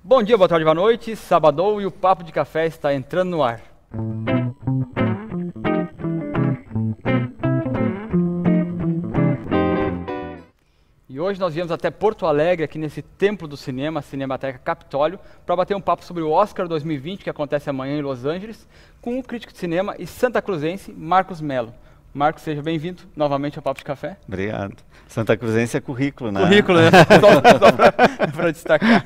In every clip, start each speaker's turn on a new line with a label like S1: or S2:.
S1: Bom dia, boa tarde, boa noite. Sabadão e o Papo de Café está entrando no ar. E hoje nós viemos até Porto Alegre, aqui nesse templo do cinema, Cinemateca Capitólio, para bater um papo sobre o Oscar 2020, que acontece amanhã em Los Angeles, com o crítico de cinema e santacruzense Marcos Mello. Marcos, seja bem-vindo novamente ao Papo de Café.
S2: Obrigado. Santa Cruzense é currículo, né?
S1: Currículo, né? Só para destacar.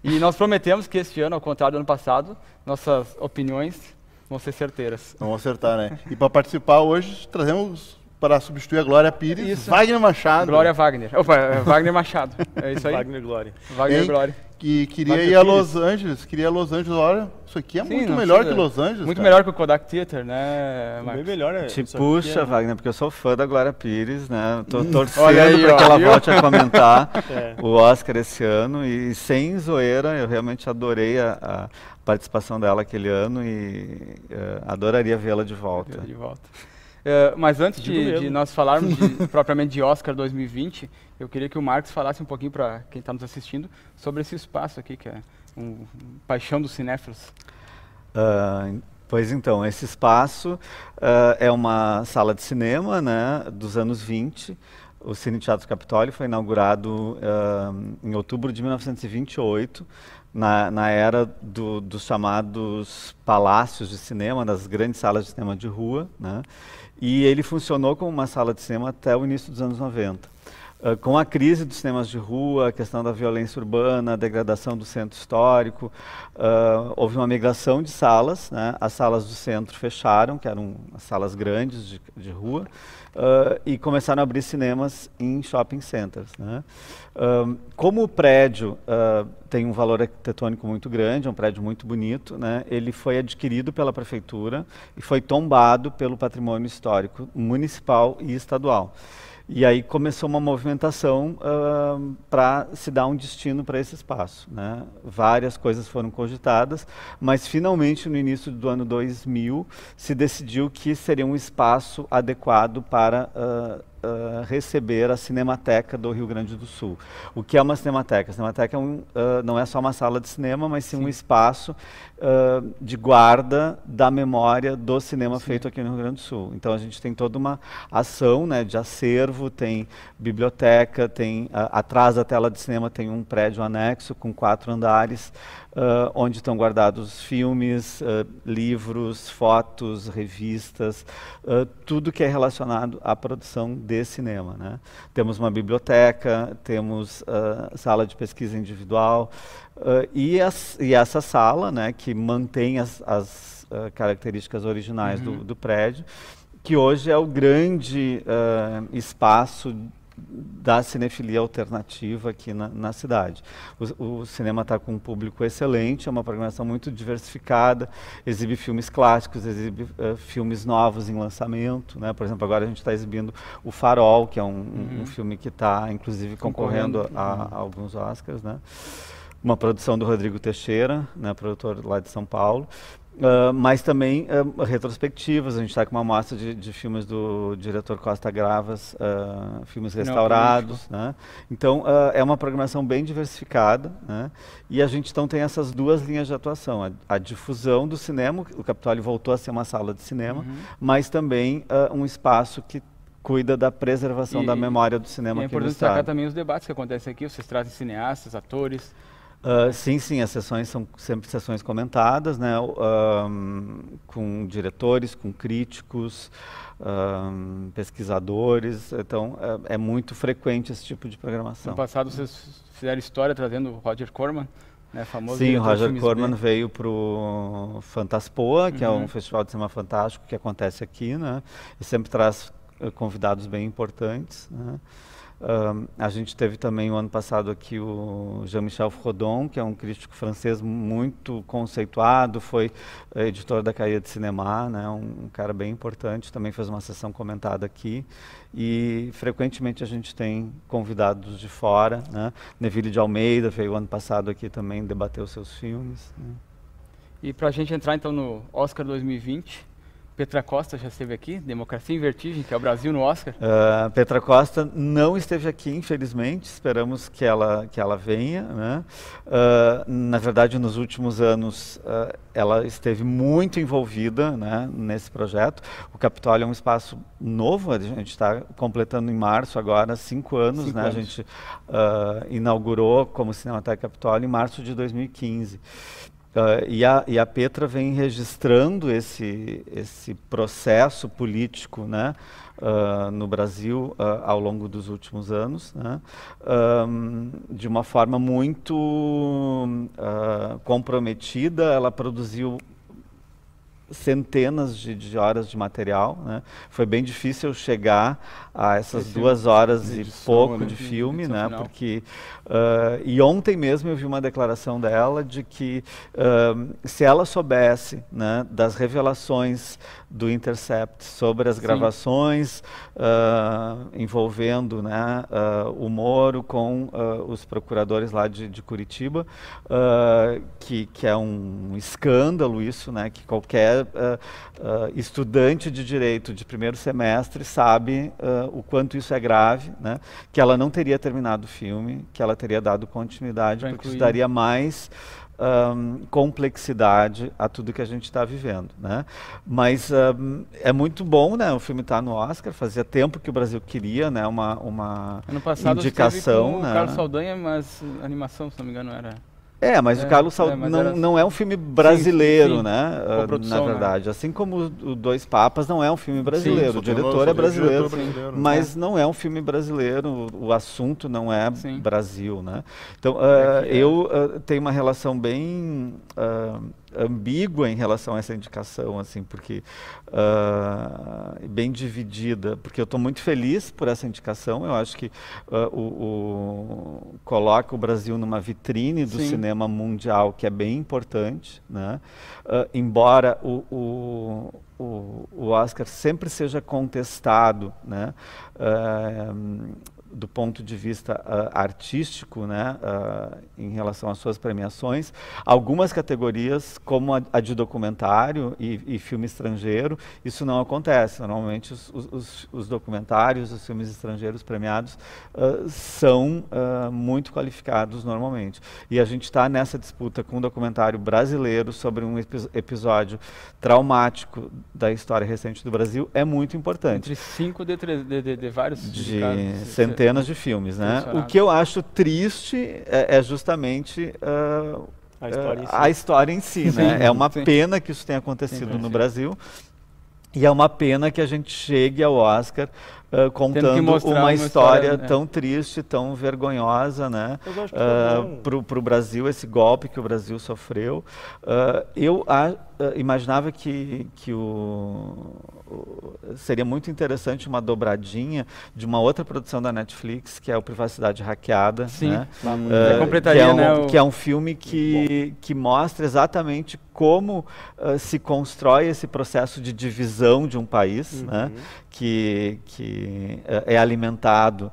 S1: E nós prometemos que este ano, ao contrário do ano passado, nossas opiniões vão ser certeiras.
S3: Vamos acertar, né? E para participar hoje, trazemos para substituir a Glória Pires,
S1: Isso.
S3: Wagner Machado.
S1: Glória Wagner. Opa, Wagner Machado. É isso aí?
S4: Wagner Glória.
S1: Wagner Glória.
S3: Que queria
S1: Wagner
S3: ir a
S1: Pires.
S3: Los Angeles. Queria Los Angeles. Olha, isso aqui é
S1: Sim,
S3: muito
S1: não
S3: melhor
S1: precisa-
S3: que Los Angeles.
S1: Muito
S3: cara.
S1: melhor que o Kodak Theater, né,
S4: Bem
S1: Marcos?
S4: melhor, né?
S2: Te
S4: Isso aqui
S2: puxa,
S4: é-
S2: Wagner, porque eu sou fã da Glória Pires, né? Tô
S1: Olha
S2: torcendo
S1: aí,
S2: para que
S1: ó,
S2: ela
S1: viu?
S2: volte a comentar
S4: É.
S2: o Oscar esse ano. E sem zoeira, eu realmente adorei a participação dela aquele ano e adoraria vê-la de volta.
S1: De volta. Mas antes
S4: Digo
S1: de
S4: mesmo.
S1: nós falarmos propriamente de Oscar 2020, eu queria que o Marcos falasse um pouquinho para quem está nos assistindo sobre esse espaço aqui, que é paixão dos cinéfilos.
S2: Pois então, esse espaço é uma sala de cinema, né, dos anos 20. O Cine Teatro Capitólio foi inaugurado em outubro de 1928, na era dos chamados palácios de cinema, das grandes salas de cinema de rua, né? E ele funcionou como uma sala de cinema até o início dos anos 90. Com a crise dos cinemas de rua, a questão da violência urbana, a degradação do centro histórico, houve uma migração de salas, né? As salas do centro fecharam, que eram as salas grandes de rua, e começaram a abrir cinemas em shopping centers, né? Como o prédio tem um valor arquitetônico muito grande, é um prédio muito bonito, né? Ele foi adquirido pela prefeitura e foi tombado pelo patrimônio histórico municipal e estadual. E aí começou uma movimentação para se dar um destino para esse espaço, né? Várias coisas foram cogitadas, mas finalmente no início do ano 2000 se decidiu que seria um espaço adequado para receber a Cinemateca do Rio Grande do Sul. O que é uma cinemateca? A cinemateca não é só uma sala de cinema, mas sim um espaço de guarda da memória do cinema feito aqui no Rio Grande do Sul. Então a gente tem toda uma ação, né, de acervo, tem biblioteca, tem atrás da tela de cinema tem um prédio anexo com 4 andares, onde estão guardados filmes, livros, fotos, revistas, tudo que é relacionado à produção de cinema, né? Temos uma biblioteca, temos sala de pesquisa individual, e essa sala, né, que mantém as características originais do prédio, que hoje é o grande espaço da cinefilia alternativa aqui na cidade. O cinema está com um público excelente, é uma programação muito diversificada, exibe filmes clássicos, exibe filmes novos em lançamento, né? Por exemplo, agora a gente está exibindo O Farol, que é um filme que está, inclusive, concorrendo a alguns Oscars, né? Uma produção do Rodrigo Teixeira, né, produtor lá de São Paulo. Mas também retrospectivas, a gente está com uma mostra de filmes do diretor Costa Gravas, filmes restaurados, né? Então é uma programação bem diversificada, né? E a gente então tem essas duas linhas de atuação, a difusão do cinema, o Capitólio voltou a ser uma sala de cinema, mas também um espaço que cuida da preservação da memória do cinema
S1: É
S2: aqui no
S1: importante destacar
S2: estado.
S1: também os debates que acontecem aqui, vocês trazem cineastas, atores.
S2: Sim, as sessões são sempre sessões comentadas, né, com diretores, com críticos, pesquisadores, então é muito frequente esse tipo de programação.
S1: No passado vocês fizeram história trazendo o Roger Corman, né, famoso
S2: Sim, o
S1: diretor de
S2: Roger
S1: filmes
S2: Corman
S1: B.
S2: veio para o Fantaspoa, que é um festival de cinema fantástico que acontece aqui, né, e sempre traz convidados bem importantes, né. A gente teve também o ano passado aqui o Jean-Michel Frodon, que é um crítico francês muito conceituado, foi editor da Cahiers de Cinema, né, um cara bem importante, também fez uma sessão comentada aqui. E frequentemente a gente tem convidados de fora, né. Neville de Almeida veio o ano passado aqui também debater os seus filmes, né.
S1: E para a gente entrar então no Oscar 2020, Petra Costa já esteve aqui, Democracia em Vertigem, que é o Brasil no Oscar.
S2: Petra Costa não esteve aqui, infelizmente, esperamos que ela venha, né? Na verdade, nos últimos anos, ela esteve muito envolvida, né, nesse projeto. O Capitólio é um espaço novo, a gente está completando em março agora 5 anos,
S1: 5
S2: né?
S1: anos.
S2: A gente inaugurou como Cinemateca Capitólio em março de 2015. E a Petra vem registrando esse processo político, né, no Brasil ao longo dos últimos anos, né, de uma forma muito comprometida. Ela produziu centenas de horas de material, né? Foi bem difícil chegar a essas 2 horas e pouco de filme, né?
S1: Final.
S2: Porque e ontem mesmo eu vi uma declaração dela de que se ela soubesse, né, das revelações do Intercept sobre as gravações envolvendo, né, o Moro com os procuradores lá de Curitiba, que é um escândalo isso, né? Que qualquer estudante de direito de primeiro semestre sabe o quanto isso é grave, né? Que ela não teria terminado o filme, que ela teria dado continuidade, porque isso daria mais complexidade a tudo que a gente está vivendo, né? Mas é muito bom, né? O filme está no Oscar, fazia tempo que o Brasil queria, né? Uma
S1: ano passado
S2: indicação,
S1: com
S2: né?
S1: o Carlos Saldanha, mas a animação, se não me engano, era...
S2: Mas o Carlos Saldanha não é um filme brasileiro, sim, né? Na verdade, né? Assim como o Dois Papas não é um filme brasileiro, sim, o diretor é brasileiro, mas não é um filme brasileiro, o assunto não é Brasil, né? Então, eu tenho uma relação bem ambígua em relação a essa indicação, assim, porque bem dividida, porque eu estou muito feliz por essa indicação. Eu acho que coloca o Brasil numa vitrine do cinema mundial, que é bem importante, né? Embora o Oscar sempre seja contestado, né, do ponto de vista artístico, né, em relação às suas premiações, algumas categorias, como a de documentário e filme estrangeiro, isso não acontece. Normalmente os documentários, os filmes estrangeiros premiados são muito qualificados normalmente. E a gente está nessa disputa com um documentário brasileiro sobre um episódio traumático da história recente do Brasil, é muito importante.
S1: Entre 5 de vários
S2: centenas de filmes, né? O que eu acho triste é justamente a história em si, né? É uma pena que isso tenha acontecido no Brasil, e é uma pena que a gente chegue ao Oscar contando uma história tão triste, tão vergonhosa, né? Para o Brasil, esse golpe que o Brasil sofreu. Eu imaginava que seria muito interessante uma dobradinha de uma outra produção da Netflix, que é o Privacidade Hackeada, né? Que é um filme que mostra exatamente como se constrói esse processo de divisão de um país, né? Que é alimentado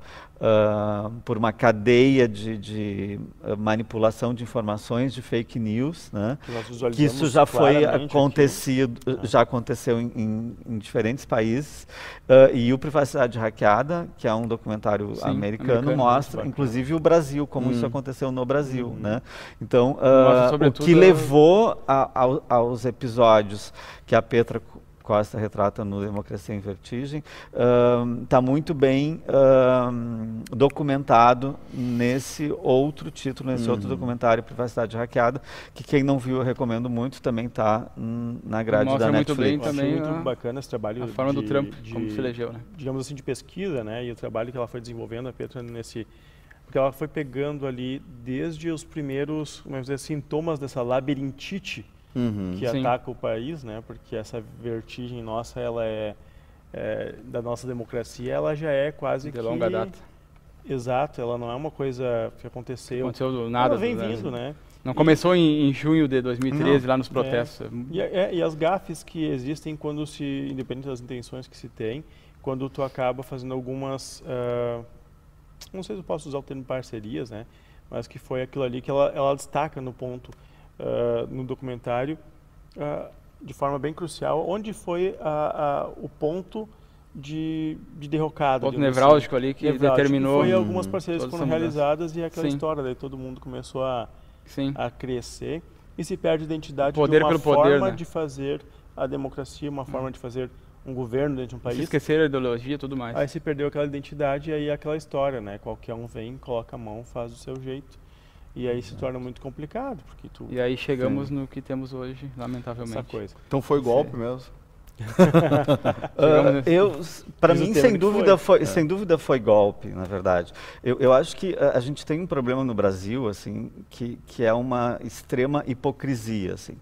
S2: por uma cadeia de manipulação de informações, de fake news, né? Que isso já foi acontecido, já aconteceu em diferentes países, e o Privacidade Hackeada, que é um documentário americano, mostra inclusive o Brasil, como isso aconteceu no Brasil, né? Então, o que levou aos episódios que a Petra Costa retrata no Democracia em Vertigem, está muito bem documentado nesse outro título, nesse outro documentário, Privacidade Hackeada, que quem não viu eu recomendo muito, também está na grade da Netflix.
S1: Muito bem também,
S4: muito bacana esse trabalho.
S1: A forma do Trump, como se elegeu, né?
S4: Digamos assim, de pesquisa, né? E o trabalho que ela foi desenvolvendo, a Petra, porque ela foi pegando ali desde os primeiros, vamos dizer, sintomas dessa labirintite que ataca o país, né? Porque essa vertigem nossa, ela da nossa democracia, ela já é quase
S1: de longa data.
S4: Exato, ela não é uma coisa que aconteceu
S1: do nada.
S4: Ela vem vindo, né?
S1: Não começou em junho de 2013, lá nos protestos.
S4: E as gafes que existem quando independente das intenções que se tem, quando tu acaba fazendo algumas, não sei se eu posso usar o termo parcerias, né? Mas que foi aquilo ali que ela destaca no ponto, no documentário, de forma bem crucial onde foi o ponto de derrocada.
S1: Ponto nevrálgico ali que determinou.
S4: Foi algumas parcerias que foram realizadas e aquela história, daí todo mundo começou a crescer e se perde a identidade de uma forma de fazer a democracia, uma forma de fazer um governo dentro de um país.
S1: Se esqueceram a ideologia e tudo mais.
S4: Aí se perdeu aquela identidade e aí aquela história, né? Qualquer um vem, coloca a mão, faz do seu jeito. E aí se torna muito complicado, porque
S1: E aí chegamos no que temos hoje, lamentavelmente.
S4: Essa coisa.
S3: Então foi golpe mesmo?
S2: Para mim, sem dúvida foi golpe, na verdade. Eu acho que a gente tem um problema no Brasil, assim, que é uma extrema hipocrisia, assim.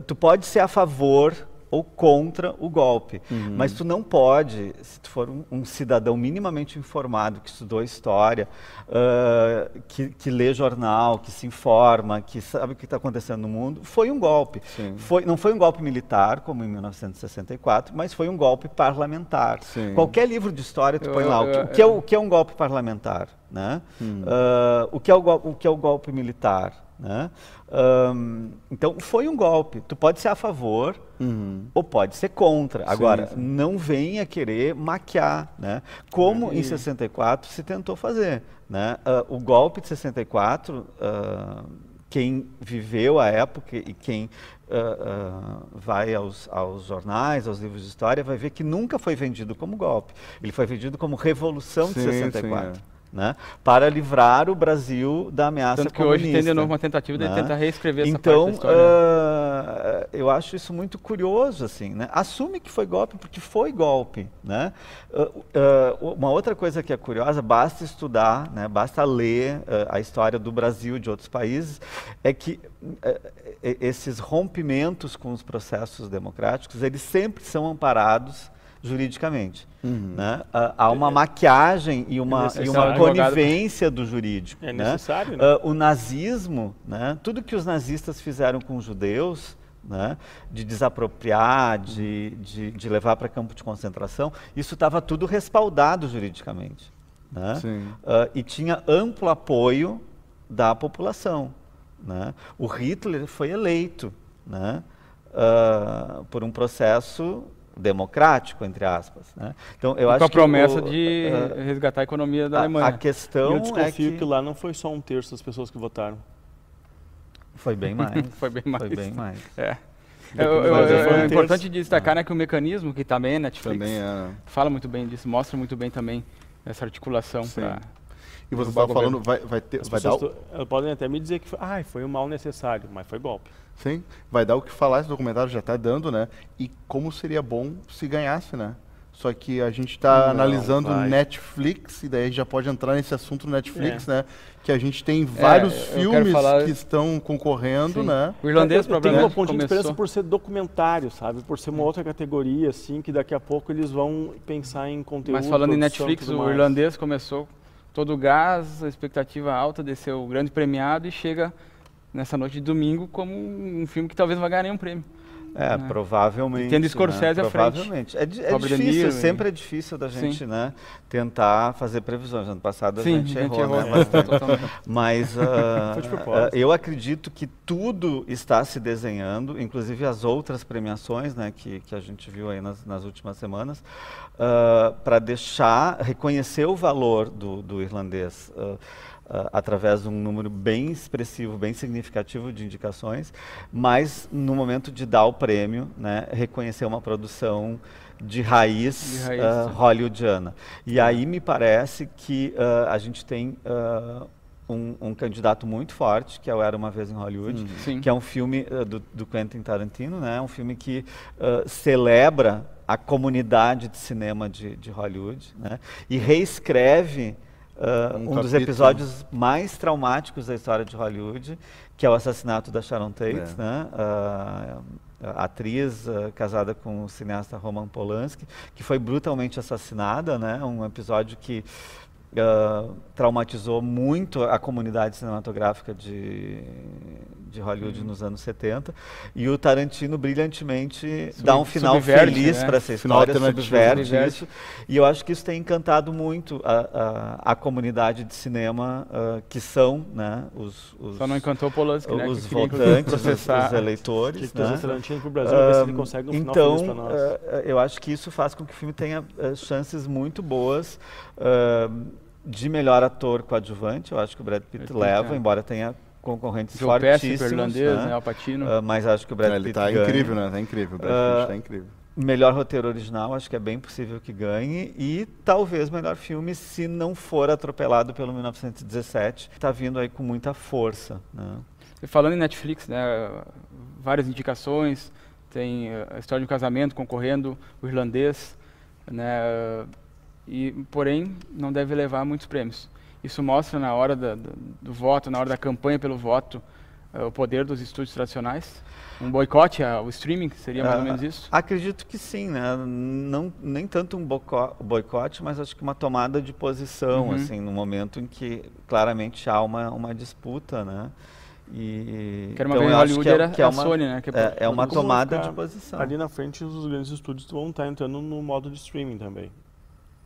S2: Tu pode ser a favor ou contra o golpe, mas tu não pode, se tu for um cidadão minimamente informado, que estudou história, que lê jornal, que se informa, que sabe o que está acontecendo no mundo, foi um golpe. Não foi um golpe militar, como em 1964, mas foi um golpe parlamentar. Qualquer livro de história tu põe lá, o que é um golpe parlamentar, né? O que é o golpe militar, né? Então foi um golpe. Tu pode ser a favor ou pode ser contra. Agora, não venha querer maquiar, né? Como em 64 se tentou fazer, né? O golpe de 64, quem viveu a época e quem vai aos jornais, aos livros de história, vai ver que nunca foi vendido como golpe. Ele foi vendido como Revolução de 64. Né, para livrar o Brasil da ameaça
S1: comunista. Tanto que
S2: comunista,
S1: hoje tem de novo uma tentativa de tentar reescrever essa
S2: parte
S1: da história.
S2: Então, eu acho isso muito curioso, assim, né? Assume que foi golpe porque foi golpe, né? Uma outra coisa que é curiosa, basta estudar, né? Basta ler a história do Brasil e de outros países, é que esses rompimentos com os processos democráticos, eles sempre são amparados juridicamente. Né? Há uma maquiagem e uma conivência do jurídico.
S4: É necessário,
S2: né? O nazismo, né? Tudo que os nazistas fizeram com os judeus, né? De desapropriar, de levar para campo de concentração, isso estava tudo respaldado juridicamente. Né? E tinha amplo apoio da população. Né? O Hitler foi eleito, né? Por um processo democrático, entre aspas, né? Então, eu acho
S1: com a promessa de resgatar a economia da Alemanha.
S2: A questão
S4: eu desconfio que lá não foi só um terço das pessoas que votaram.
S2: Foi bem mais.
S1: Foi bem mais.
S2: Foi bem mais.
S1: É importante destacar, né, que o mecanismo que está bem na Netflix fala muito bem disso, mostra muito bem também essa articulação.
S3: E você estava falando, vai dar...
S4: Podem até me dizer que foi um mal necessário, mas foi golpe.
S3: Sim, vai dar o que falar, esse documentário já está dando, né? E como seria bom se ganhasse, né? Só que a gente está analisando Netflix, e daí a gente já pode entrar nesse assunto Netflix, né? Que a gente tem vários filmes que estão concorrendo, né?
S1: O irlandês,
S4: tem uma ponte de diferença por ser documentário, sabe? Por ser uma outra categoria, assim, que daqui a pouco eles vão pensar em conteúdo.
S1: Mas falando em Netflix, o irlandês começou todo o gás, a expectativa alta, desceu o grande premiado e chega nessa noite de domingo como um filme que talvez não vai ganhar nenhum prêmio.
S2: Provavelmente.
S1: Tendo Scorsese à frente.
S2: Provavelmente. É difícil, sempre é difícil da gente, né, tentar fazer previsões. Ano passado a gente errou, né? Mas eu acredito que tudo está se desenhando, inclusive as outras premiações, né, que a gente viu aí nas últimas semanas, para reconhecer o valor do irlandês. Através de um número bem expressivo, bem significativo de indicações, mas no momento de dar o prêmio, né, reconhecer uma produção de raiz hollywoodiana. E aí me parece que a gente tem um candidato muito forte, que é o Era Uma Vez em Hollywood, que é um filme do Quentin Tarantino, né, um filme que celebra a comunidade de cinema de Hollywood, né, e reescreve um dos episódios mais traumáticos da história de Hollywood, que é o assassinato da Sharon Tate, né? A atriz casada com o cineasta Roman Polanski, que foi brutalmente assassinada, né? Um episódio que traumatizou muito a comunidade cinematográfica de de Hollywood nos anos 70. E o Tarantino brilhantemente dá um final feliz para essa história, subverte isso. E eu acho que isso tem encantado muito a comunidade de cinema, que são, né, os
S1: só não encantou o Polanski, né,
S2: os votantes, os eleitores.
S4: Que né? Tarantino pro Brasil, ver se ele consegue um final feliz para nós.
S2: Eu acho que isso faz com que o filme tenha chances muito boas de melhor ator coadjuvante. Eu acho que o Brad Pitt leva, embora tenha concorrentes fortíssimos,
S1: irlandês, né? Al Pacino.
S2: Mas acho que o Brad Pitt
S3: tá incrível, né? Tá incrível, o Brad Pitt tá incrível.
S2: Melhor roteiro original, acho que é bem possível que ganhe, e talvez melhor filme se não for atropelado pelo 1917, está vindo aí com muita força, né?
S1: E falando em Netflix, né, várias indicações, tem a História de um Casamento concorrendo, o Irlandês, né, porém não deve levar muitos prêmios. Isso mostra na hora do voto, na hora da campanha pelo voto, o poder dos estúdios tradicionais. Um boicote ao streaming, seria mais ou menos isso?
S2: Acredito que sim, né? Nem tanto um boicote, mas acho que uma tomada de posição, assim, no momento em que claramente há uma disputa, né?
S1: Que era uma vez em Hollywood, era a Sony, né?
S2: É uma tomada de posição.
S4: Ali na frente, os grandes estúdios vão estar entrando no modo de streaming também.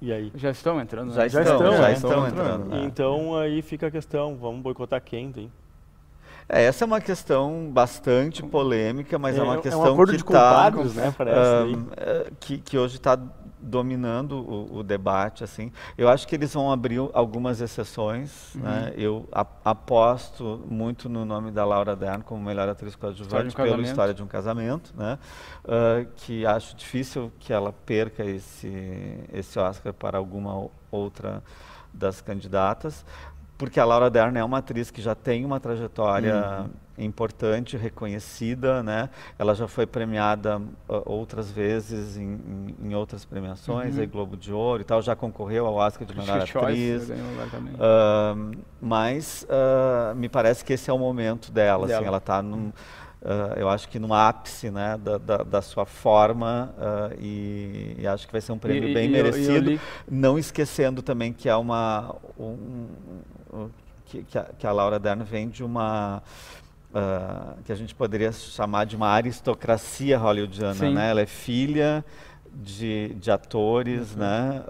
S4: E aí?
S1: Já estão entrando,
S2: né? Já estão entrando.
S4: Então aí fica a questão, vamos boicotar quem, tem?
S2: Essa é uma questão bastante polêmica, mas é uma questão
S4: um acordo de culpados, né? Parece
S2: que hoje está dominando o debate, assim. Eu acho que eles vão abrir algumas exceções, né? Eu aposto muito no nome da Laura Dern como melhor atriz coadjuvante pela História de um Casamento, né? Que acho difícil que ela perca esse Oscar para alguma outra das candidatas, porque a Laura Dern é uma atriz que já tem uma trajetória importante, reconhecida, né? Ela já foi premiada outras vezes em outras premiações, aí Globo de Ouro e tal, já concorreu ao Oscar de melhor atriz. Mas me parece que esse é o momento dela. Assim, ela está eu acho que no ápice, né, da sua forma, e acho que vai ser um prêmio bem merecido, não esquecendo também que há que a Laura Dern vem de uma que a gente poderia chamar de uma aristocracia hollywoodiana, né? Ela é filha de atores, né?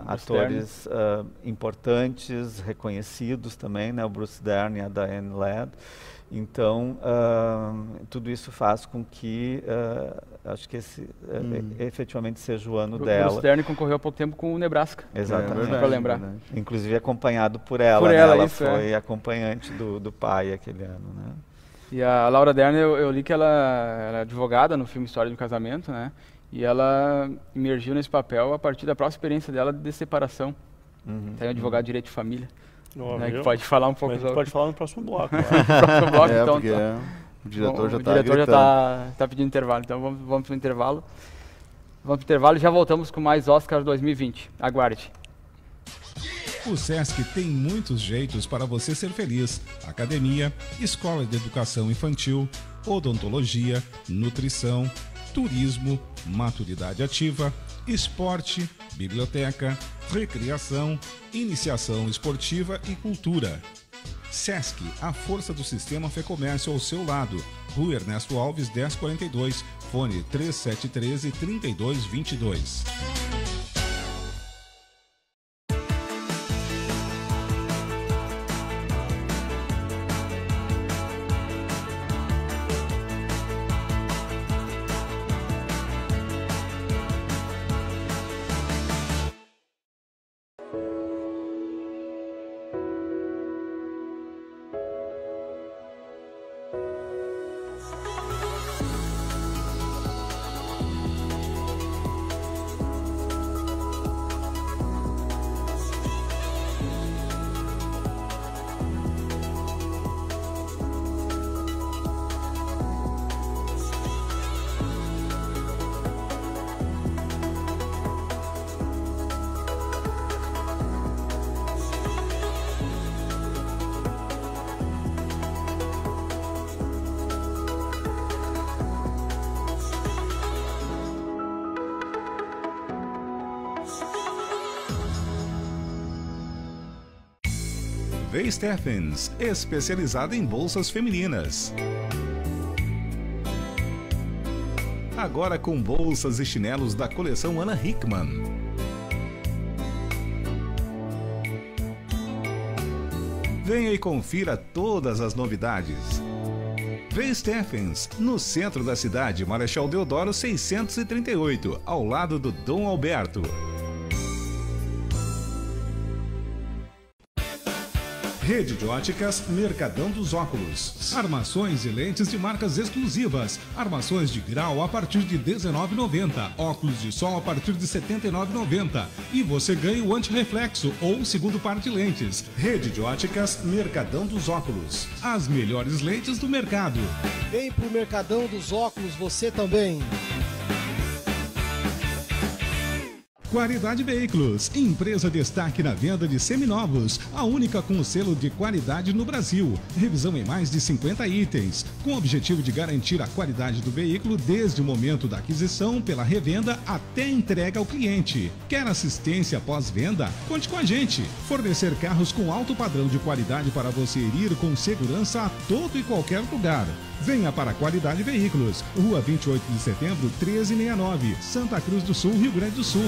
S2: Atores importantes, reconhecidos também, né? O Bruce Dern e a Diane Ladd. Então, tudo isso faz com que acho que esse efetivamente seja o ano dela.
S1: O Bruce Dern concorreu há pouco tempo com o Nebraska.
S2: Exatamente.
S1: Para lembrar.
S2: Inclusive acompanhado por ela. Ela foi acompanhante do pai aquele ano, né?
S1: E a Laura Dern, eu li que ela é advogada no filme História de um Casamento, né? E ela emergiu nesse papel a partir da própria experiência dela de separação. Tem um advogado de direito de família. Né, que pode falar um pouco.
S4: Mas a gente pode falar no próximo bloco.
S1: No próximo bloco, então.
S3: O diretor já
S1: está pedindo intervalo, então vamos para o intervalo. Vamos para o intervalo e já voltamos com mais Oscar 2020. Aguarde.
S5: O Sesc tem muitos jeitos para você ser feliz. Academia, escola de educação infantil, odontologia, nutrição, turismo, maturidade ativa, esporte, biblioteca, recreação, iniciação esportiva e cultura. Sesc, a força do sistema Fê Comércio ao seu lado. Rua Ernesto Alves, 1042, fone 3713-3222. V. Steffens, especializada em bolsas femininas. Agora com bolsas e chinelos da coleção Ana Hickman. Venha e confira todas as novidades. V. Steffens, no centro da cidade, Marechal Deodoro 638, ao lado do Dom Alberto. Rede de óticas Mercadão dos Óculos. Armações e lentes de marcas exclusivas. Armações de grau a partir de R$ 19,90. Óculos de sol a partir de R$ 79,90. E você ganha o antirreflexo ou segundo par de lentes. Rede de óticas Mercadão dos Óculos. As melhores lentes do mercado.
S6: Vem pro Mercadão dos Óculos você também.
S5: Qualidade Veículos, empresa destaque na venda de seminovos, a única com o selo de qualidade no Brasil. Revisão em mais de 50 itens, com o objetivo de garantir a qualidade do veículo desde o momento da aquisição, pela revenda até a entrega ao cliente. Quer assistência pós-venda? Conte com a gente. Fornecer carros com alto padrão de qualidade para você ir com segurança a todo e qualquer lugar. Venha para a Qualidade Veículos, Rua 28 de Setembro, 1369, Santa Cruz do Sul, Rio Grande do Sul.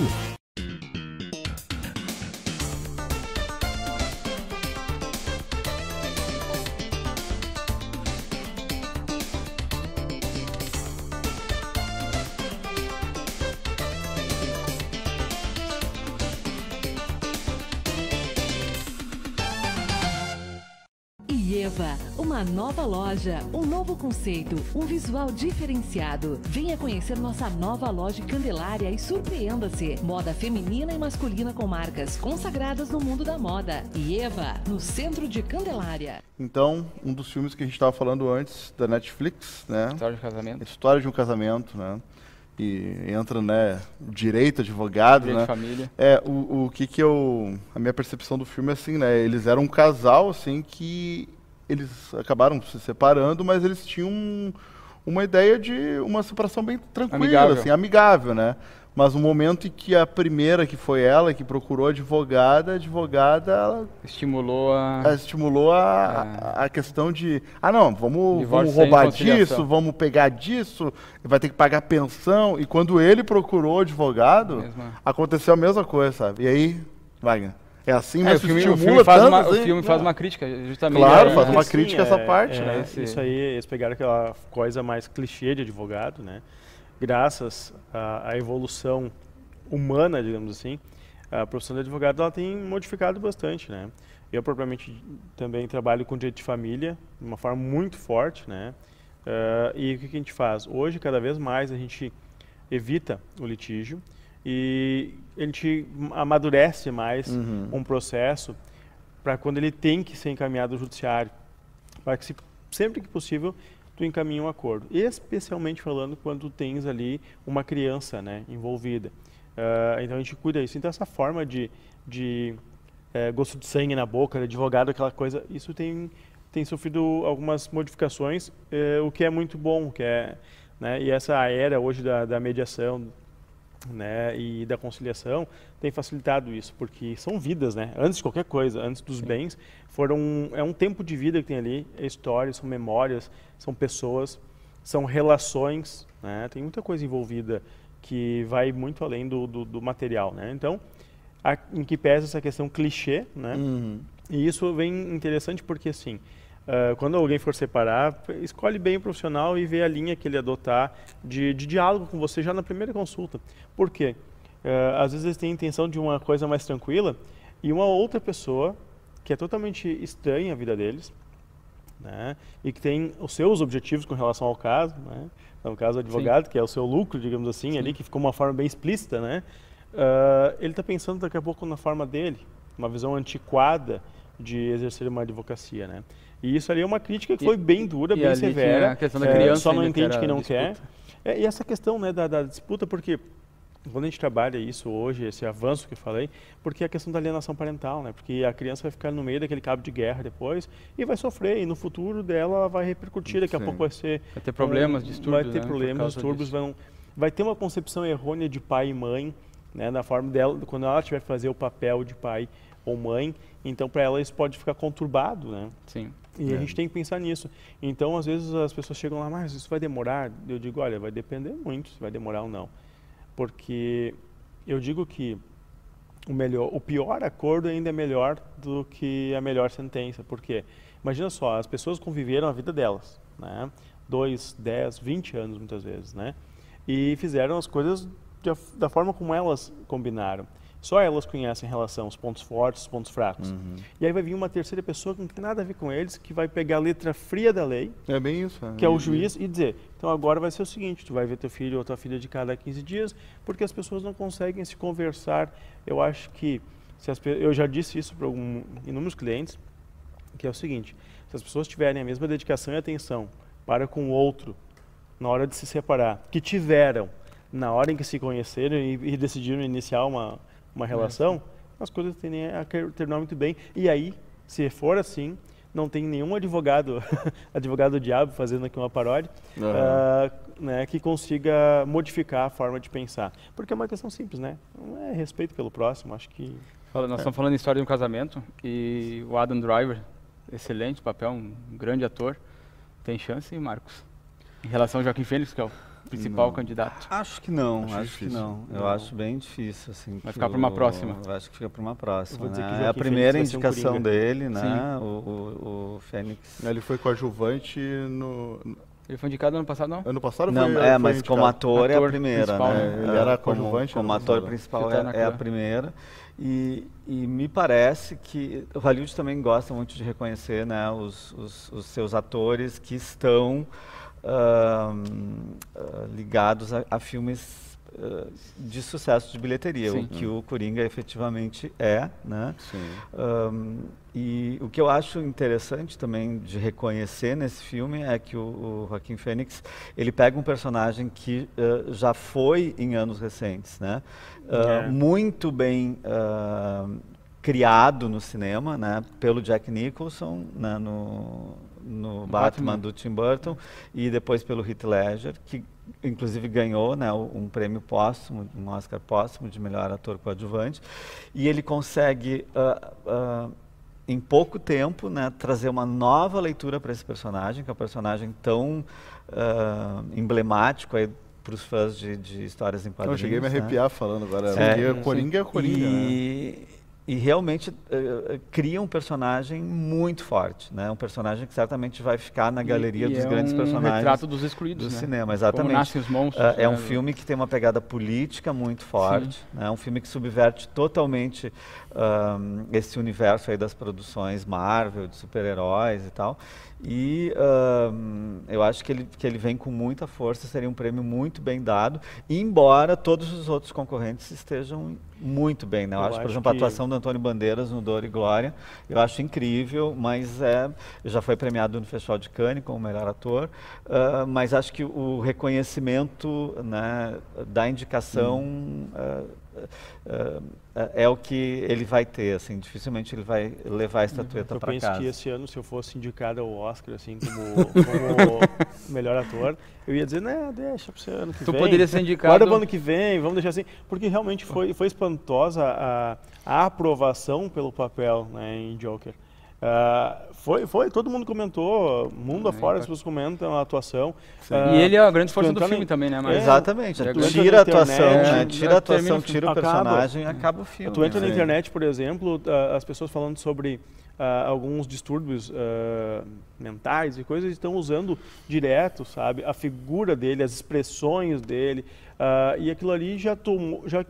S7: Ieva, uma nova loja, um novo conceito, um visual diferenciado. Venha conhecer nossa nova loja Candelária e surpreenda-se. Moda feminina e masculina com marcas consagradas no mundo da moda. Ieva, no centro de Candelária.
S3: Então, um dos filmes que a gente estava falando antes, da Netflix, né?
S1: História de um casamento.
S3: História de um casamento, né? E entra, né, direito, advogado,
S1: Direito
S3: né?
S1: de família.
S3: A minha percepção do filme é assim, né? Eles eram um casal, assim, que eles acabaram se separando, mas eles tinham uma ideia de uma separação bem tranquila,
S1: Amigável.
S3: assim, amigável, né? Mas no momento em que a primeira, que foi ela, que procurou a advogada ela
S1: Estimulou
S3: a questão de, não, vamos
S1: Divórcio
S3: roubar
S1: sem conciliação.
S3: disso, vamos pegar disso, vai ter que pagar pensão. E quando ele procurou o advogado, aconteceu a mesma coisa, sabe? E aí, Wagner, é assim, mas
S1: o filme faz uma crítica, justamente.
S3: Claro, faz uma crítica a essa parte, né?
S4: Isso aí, eles pegaram aquela coisa mais clichê de advogado, né? Graças à evolução humana, digamos assim, a profissão de advogado ela tem modificado bastante, né? Eu, propriamente, também trabalho com direito de família, de uma forma muito forte, né? E o que a gente faz? Hoje, cada vez mais, a gente evita o litígio e a gente amadurece mais um processo para quando ele tem que ser encaminhado ao judiciário, para que, sempre que possível, tu encaminha um acordo, especialmente falando quando tu tens ali uma criança, né, envolvida. Então a gente cuida disso. Então essa forma de gosto de sangue na boca, de advogado, aquela coisa, isso tem sofrido algumas modificações, o que é muito bom, né, e essa era hoje da mediação, né, e da conciliação tem facilitado isso, porque são vidas, né? Antes de qualquer coisa, antes dos bens, é um tempo de vida que tem ali, é histórias, são memórias, são pessoas, são relações, né? Tem muita coisa envolvida que vai muito além do material, né? Então, em que pesa essa questão clichê, né? E isso vem interessante porque, assim, quando alguém for separar, escolhe bem o profissional e vê a linha que ele adotar de diálogo com você já na primeira consulta. Por quê? Às vezes eles têm a intenção de uma coisa mais tranquila e uma outra pessoa que é totalmente estranha à vida deles, né? E que tem os seus objetivos com relação ao caso, né? No caso do advogado, que é o seu lucro, digamos assim, ali, que ficou uma forma bem explícita, né? Ele está pensando daqui a pouco na forma dele, uma visão antiquada de exercer uma advocacia, né? E isso ali é uma crítica que foi bem dura, bem severa.
S1: A questão da criança
S4: só não entende
S1: que
S4: quem não
S1: quer.
S4: E essa questão, né, da disputa, porque quando a gente trabalha isso hoje, esse avanço que eu falei, porque é a questão da alienação parental, né? Porque a criança vai ficar no meio daquele cabo de guerra depois e vai sofrer, e no futuro dela ela vai repercutir, daqui a pouco vai ter
S1: problemas, distúrbios.
S4: Vai ter problemas, distúrbios, vai ter uma concepção errônea de pai e mãe, né, na forma dela, quando ela tiver que fazer o papel de pai ou mãe, então para ela isso pode ficar conturbado, né?
S1: Sim.
S4: E a gente tem que pensar nisso. Então, às vezes as pessoas chegam lá, mas isso vai demorar? Eu digo, olha, vai depender muito se vai demorar ou não. Porque eu digo que o pior acordo ainda é melhor do que a melhor sentença. Por quê? Imagina só, as pessoas conviveram a vida delas, né? 2, 10, 20 anos muitas vezes, né? E fizeram as coisas da forma como elas combinaram. Só elas conhecem a relação, os pontos fortes, os pontos fracos. E aí vai vir uma terceira pessoa que não tem nada a ver com eles, que vai pegar a letra fria da lei,
S3: É bem isso.
S4: que é o juiz, e dizer, então agora vai ser o seguinte, tu vai ver teu filho ou tua filha de cada 15 dias, porque as pessoas não conseguem se conversar. Eu acho que, eu já disse isso para inúmeros clientes, que é o seguinte, se as pessoas tiverem a mesma dedicação e atenção para com o outro, na hora de se separar, que tiveram na hora em que se conheceram e decidiram iniciar uma relação, as coisas tendem a terminar muito bem. E aí, se for assim, não tem nenhum advogado do diabo, fazendo aqui uma paródia, né, que consiga modificar a forma de pensar. Porque é uma questão simples, né? Não é respeito pelo próximo, acho que...
S1: Nós estamos falando em história de um casamento e o Adam Driver, excelente papel, um grande ator, tem chance, Marcos? Em relação ao Joaquim Fênix, que é o principal candidato.
S2: Acho que não, acho que não. Eu acho bem difícil, assim.
S1: Vai ficar para uma próxima.
S2: Eu acho que fica para uma próxima,
S4: né?
S2: É a primeira indicação dele, né? O Fênix.
S3: Ele foi coadjuvante no...
S1: Ele foi indicado ano passado, não?
S3: Ano passado
S2: não,
S3: foi
S2: mas
S3: indicado.
S2: como ator é a primeira, né?
S3: Ele era coadjuvante.
S2: Como ator principal é a primeira. E me parece que o Hollywood também gosta muito de reconhecer, né, os seus atores que estão ligados a filmes de sucesso de bilheteria, o que o Coringa efetivamente é, né? E o que eu acho interessante também de reconhecer nesse filme é que o Joaquim Fênix, ele pega um personagem que já foi em anos recentes, né? Muito bem criado no cinema, né? Pelo Jack Nicholson, né? no Batman do Tim Burton, e depois pelo Heath Ledger, que inclusive ganhou, né, um prêmio póstumo, um Oscar póstumo de melhor ator coadjuvante, e ele consegue em pouco tempo, né, trazer uma nova leitura para esse personagem, que é um personagem tão emblemático aí para os fãs de histórias em quadrinhos.
S3: Eu cheguei a me arrepiar falando agora, porque Coringa é Coringa, né?
S2: E realmente cria um personagem muito forte, né? Um personagem que certamente vai ficar na galeria dos grandes personagens.
S1: Retrato dos excluídos,
S2: do
S1: né?
S2: cinema, exatamente.
S1: Como nascem os monstros.
S2: É um filme que tem uma pegada política muito forte, né? É um filme que subverte totalmente esse universo aí das produções Marvel, de super-heróis e tal. E eu acho que ele vem com muita força, seria um prêmio muito bem dado, embora todos os outros concorrentes estejam muito bem, né? Eu acho, por exemplo, a atuação do Antônio Bandeiras no Dor e Glória, eu acho incrível, mas já foi premiado no Festival de Cannes como melhor ator, mas acho que o reconhecimento, né, da indicação é o que ele vai ter, assim, dificilmente ele vai levar a estatueta para casa.
S4: Eu penso que esse ano, se eu fosse indicado ao Oscar, assim, como melhor ator, eu ia dizer, né, deixa para o ano que vem.
S1: Tu poderia ser indicado.
S4: Guarda o ano que vem, vamos deixar assim, porque realmente foi espantosa a aprovação pelo papel, né, em Joker. Todo mundo comentou, mundo afora, as pessoas comentam a atuação.
S1: E ele é a grande força do filme também, né?
S2: Exatamente, tira a atuação, né? Tira o personagem e acaba o filme.
S4: Tu entra na internet, por exemplo, as pessoas falando sobre alguns distúrbios mentais e coisas, estão usando direto, sabe, a figura dele, as expressões dele, e aquilo ali já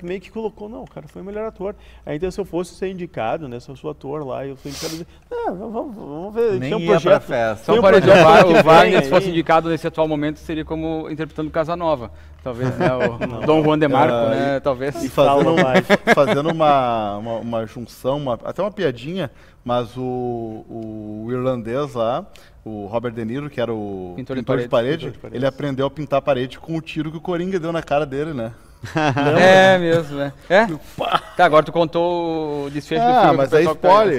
S4: meio que colocou, não, o cara foi o melhor ator. Aí, então, se eu fosse ser indicado, né, se eu sou ator lá, eu sou indicado, vamos ver,
S2: nem
S4: tem um
S2: ia
S4: projeto,
S2: pra festa.
S1: Só para dizer, o Wagner, se fosse indicado nesse atual momento, seria como interpretando Casanova. Talvez, né, o Dom Juan de Marco, né, talvez.
S3: E fazendo uma junção, até uma piadinha, mas o irlandês lá, o Robert De Niro, que era o pintor de parede, ele aprendeu a pintar a parede com o tiro que o Coringa deu na cara dele, né?
S1: É mesmo, né? Tá, agora tu contou o desfecho do filme.
S3: Mas é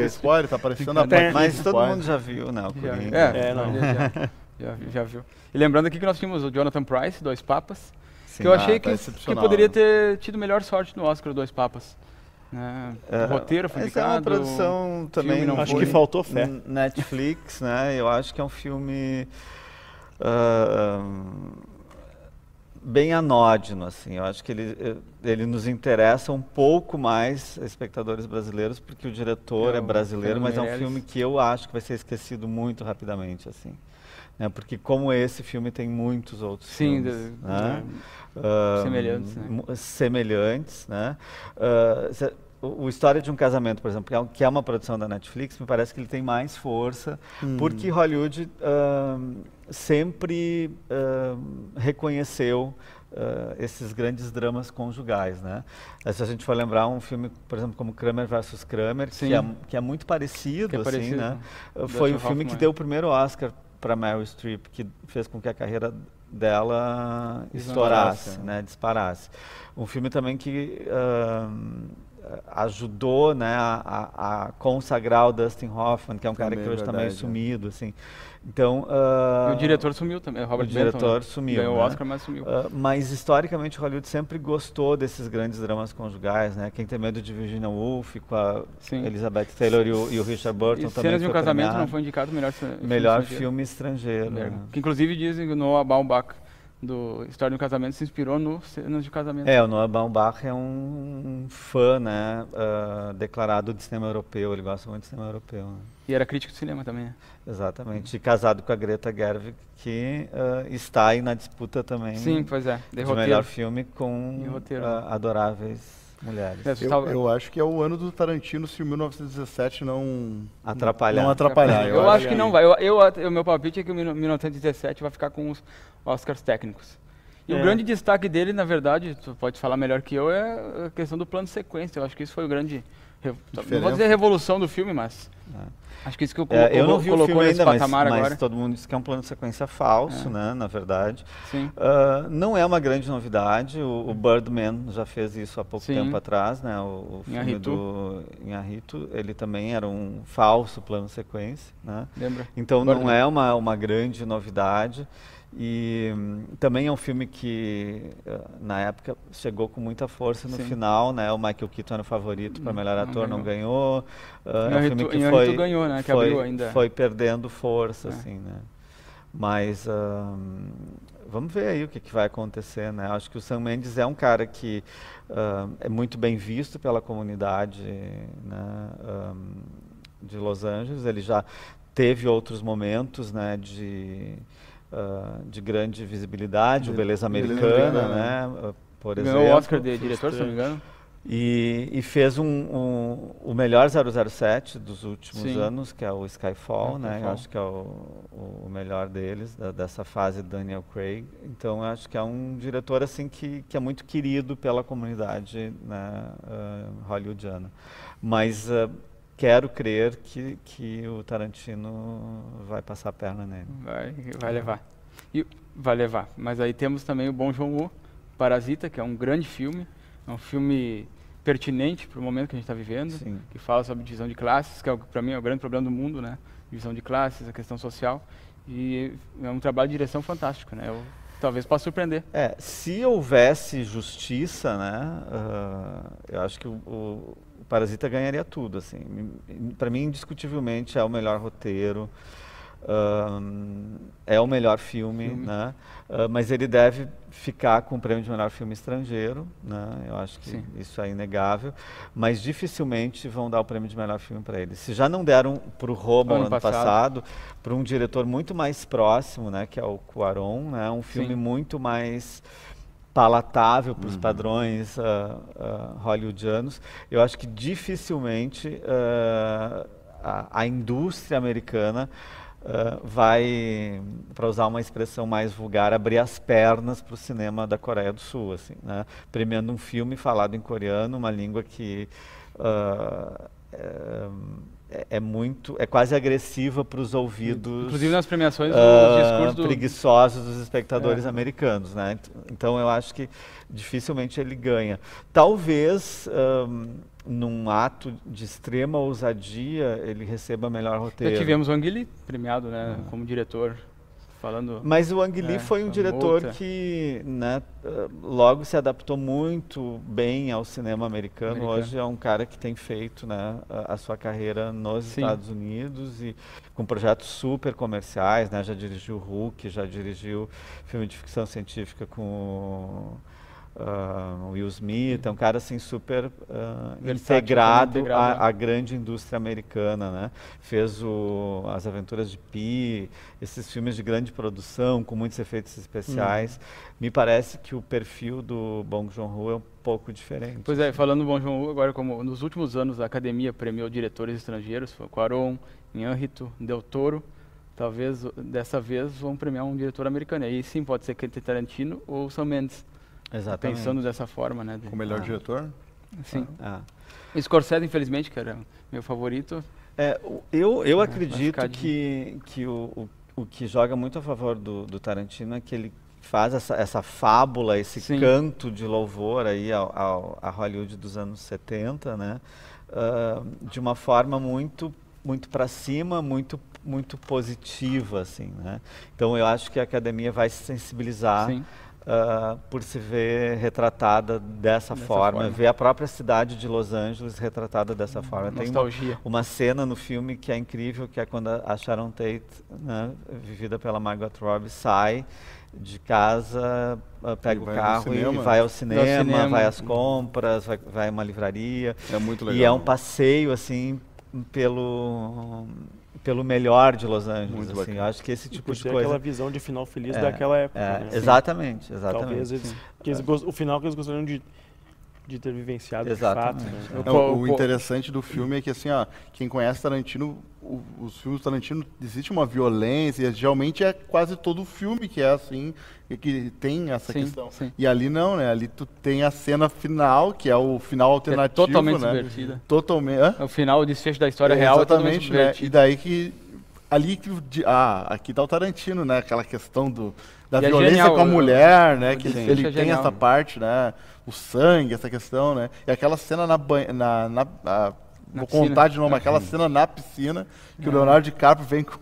S3: spoiler, tá aparecendo a parte.
S2: Mas todo mundo já viu, né, o Coringa.
S1: Já viu. E lembrando aqui que nós tínhamos o Jonathan Pryce, Dois Papas, que eu achei que poderia ter tido melhor sorte no Oscar, Dois Papas. Roteiro foi
S2: essa é uma produção também,
S4: não acho que faltou fé.
S2: Netflix, né? Eu acho que é um filme bem anódino, assim. Eu acho que ele nos interessa um pouco mais, espectadores brasileiros, porque o diretor é brasileiro, mas é um filme que eu acho que vai ser esquecido muito rapidamente, assim. Né? Porque como esse filme tem muitos outros filmes, né?
S1: Semelhantes, né?
S2: Semelhantes, né? O História de um Casamento, por exemplo, que é uma produção da Netflix, me parece que ele tem mais força, porque Hollywood sempre reconheceu esses grandes dramas conjugais, né? Se a gente for lembrar um filme, por exemplo, como Kramer vs. Kramer, que é muito parecido, assim, né? Foi o filme que deu o primeiro Oscar para Meryl Streep, que fez com que a carreira dela estourasse, né? Disparasse. Um filme também que ajudou, né, a consagrar o Dustin Hoffman, que é um cara que hoje está meio sumido, assim. Então,
S1: e o diretor sumiu também, Robert Benton.
S2: O diretor sumiu,
S1: ganhou
S2: né?
S1: o Oscar, mas sumiu.
S2: Mas historicamente Hollywood sempre gostou desses grandes dramas conjugais, né? Quem Tem Medo de Virginia Woolf, com a Elizabeth Taylor e o Richard Burton também.
S1: Cenas de um Casamento não foi indicado
S2: melhor filme estrangeiro.
S1: Que inclusive dizem que o Noah Baumbach do História de um Casamento se inspirou no Cenas de Casamento.
S2: O Noah Baumbach é um fã, né, declarado de cinema europeu, ele gosta muito de cinema europeu. Né?
S1: E era crítico de cinema também, né?
S2: Exatamente, e casado com a Greta Gerwig, que está aí na disputa também.
S1: Sim, pois é.
S2: De melhor filme com Adoráveis Mulheres.
S3: Eu acho que é o ano do Tarantino se o 1917 não
S2: atrapalhar.
S1: Eu acho que não vai. O meu palpite é que o 1917 vai ficar com os Oscars técnicos. E o grande destaque dele, na verdade, tu pode falar melhor que eu, é a questão do plano de sequência. Eu acho que isso foi o grande... Não vou dizer revolução do filme, mas... Acho que isso que
S2: eu não vi o filme ainda,
S1: patamar
S2: mas todo mundo diz que é um plano de sequência falso, né, na verdade.
S1: Sim.
S2: Não é uma grande novidade, o Birdman já fez isso há pouco tempo atrás, né, o filme do Inharrito, ele também era um falso plano de sequência, né.
S1: Lembra?
S2: Então não é uma grande novidade. E também é um filme que na época chegou com muita força no final, né? O Michael Keaton era o favorito para melhor ator, não ganhou. É um filme que
S1: ganhou, né? Que
S2: foi perdendo força, assim, né? Mas vamos ver aí o que vai acontecer, né? Acho que o Sam Mendes é um cara que é muito bem visto pela comunidade, né? De Los Angeles. Ele já teve outros momentos, né? De grande visibilidade, o Beleza Americana, né? Por exemplo.
S1: Ganhou o Oscar de diretor, se não me engano.
S2: E fez o melhor 007 dos últimos anos, que é o Skyfall, né? Eu acho que é o melhor deles, dessa fase Daniel Craig. Então, eu acho que é um diretor assim que é muito querido pela comunidade, né, hollywoodiana. Mas quero crer que o Tarantino vai passar a perna nele.
S1: Vai levar. Vai levar. Mas aí temos também o Bong Joon-ho, Parasita, que é um grande filme. É um filme pertinente para o momento que a gente está vivendo, que fala sobre divisão de classes, que para mim é o grande problema do mundo, né? Divisão de classes, a questão social. E é um trabalho de direção fantástico, né? Talvez possa surpreender.
S2: Se houvesse justiça, né? Eu acho que o Parasita ganharia tudo, assim. Para mim, indiscutivelmente, é o melhor roteiro, é o melhor filme. Né? Mas ele deve ficar com o prêmio de melhor filme estrangeiro, né? Eu acho que isso é inegável, mas dificilmente vão dar o prêmio de melhor filme para ele. Se já não deram para o Roma ano passado, para um diretor muito mais próximo, né? Que é o Cuarón, né? Um filme muito mais palatável para os padrões hollywoodianos. Eu acho que dificilmente a indústria americana vai, para usar uma expressão mais vulgar, abrir as pernas para o cinema da Coreia do Sul, assim, né? Premiando um filme falado em coreano, uma língua que é quase agressiva para os ouvidos,
S1: inclusive nas premiações, os discursos
S2: preguiçosos dos espectadores americanos, né? Então eu acho que dificilmente ele ganha. Talvez num ato de extrema ousadia ele receba melhor roteiro.
S1: Já tivemos o Ang Lee premiado, né, como diretor falando...
S2: Mas o Ang Lee foi um diretor que, né, logo se adaptou muito bem ao cinema americano. Hoje é um cara que tem feito, né, a sua carreira nos Estados Unidos e com projetos super comerciais, né? Já dirigiu Hulk, já dirigiu filme de ficção científica com o Will Smith. É um cara assim super integrado à grande indústria americana, né? Fez As Aventuras de Pi, esses filmes de grande produção com muitos efeitos especiais. Me parece que o perfil do Bong Joon-ho é um pouco diferente.
S1: Pois é, falando do Bong Joon-ho, agora como nos últimos anos a Academia premiou diretores estrangeiros, foi Cuarón, Inhárritu, Del Toro, talvez dessa vez vão premiar um diretor americano. E sim, pode ser Quentin Tarantino ou Sam Mendes.
S2: Exatamente.
S1: Pensando dessa forma, né?
S3: O melhor diretor?
S1: Sim. Scorsese, infelizmente, que era meu favorito.
S2: Eu acredito que o que joga muito a favor do Tarantino é que ele faz essa fábula, esse canto de louvor aí a Hollywood dos anos 70, né? De uma forma muito para cima, muito positiva, assim, né? Então eu acho que a Academia vai se sensibilizar por se ver retratada dessa forma, ver a própria cidade de Los Angeles retratada dessa forma.
S1: Nostalgia.
S2: Tem uma cena no filme que é incrível, que é quando a Sharon Tate, né, vivida pela Margot Robbie, sai de casa, pega o carro e vai ao cinema, vai às compras, vai a uma livraria.
S3: É muito legal.
S2: E é um passeio, assim, pelo melhor de Los Angeles, assim. Eu acho que esse tipo de coisa...
S4: aquela visão de final feliz daquela época, né?
S2: Exatamente.
S4: Talvez o final que eles gostariam de ter vivenciado de fato, né?
S3: O interessante do filme é que, assim, quem conhece Tarantino, os filmes do Tarantino, existe uma violência, geralmente é quase todo filme que é assim, que tem essa questão. Sim. E ali não, né? Ali tu tem a cena final, que é o final alternativo,
S1: totalmente
S3: né?
S1: Divertida.
S3: Totalmente.
S1: O final, o desfecho da história real é totalmente divertido.
S3: Né? E daí que... Ali que... aqui tá o Tarantino, né? Aquela questão da violência com a mulher, né? Que ele tem essa parte, né? O sangue, essa questão, né? E aquela cena vou contar de novo, aquela cena na piscina, que o Leonardo DiCaprio vem com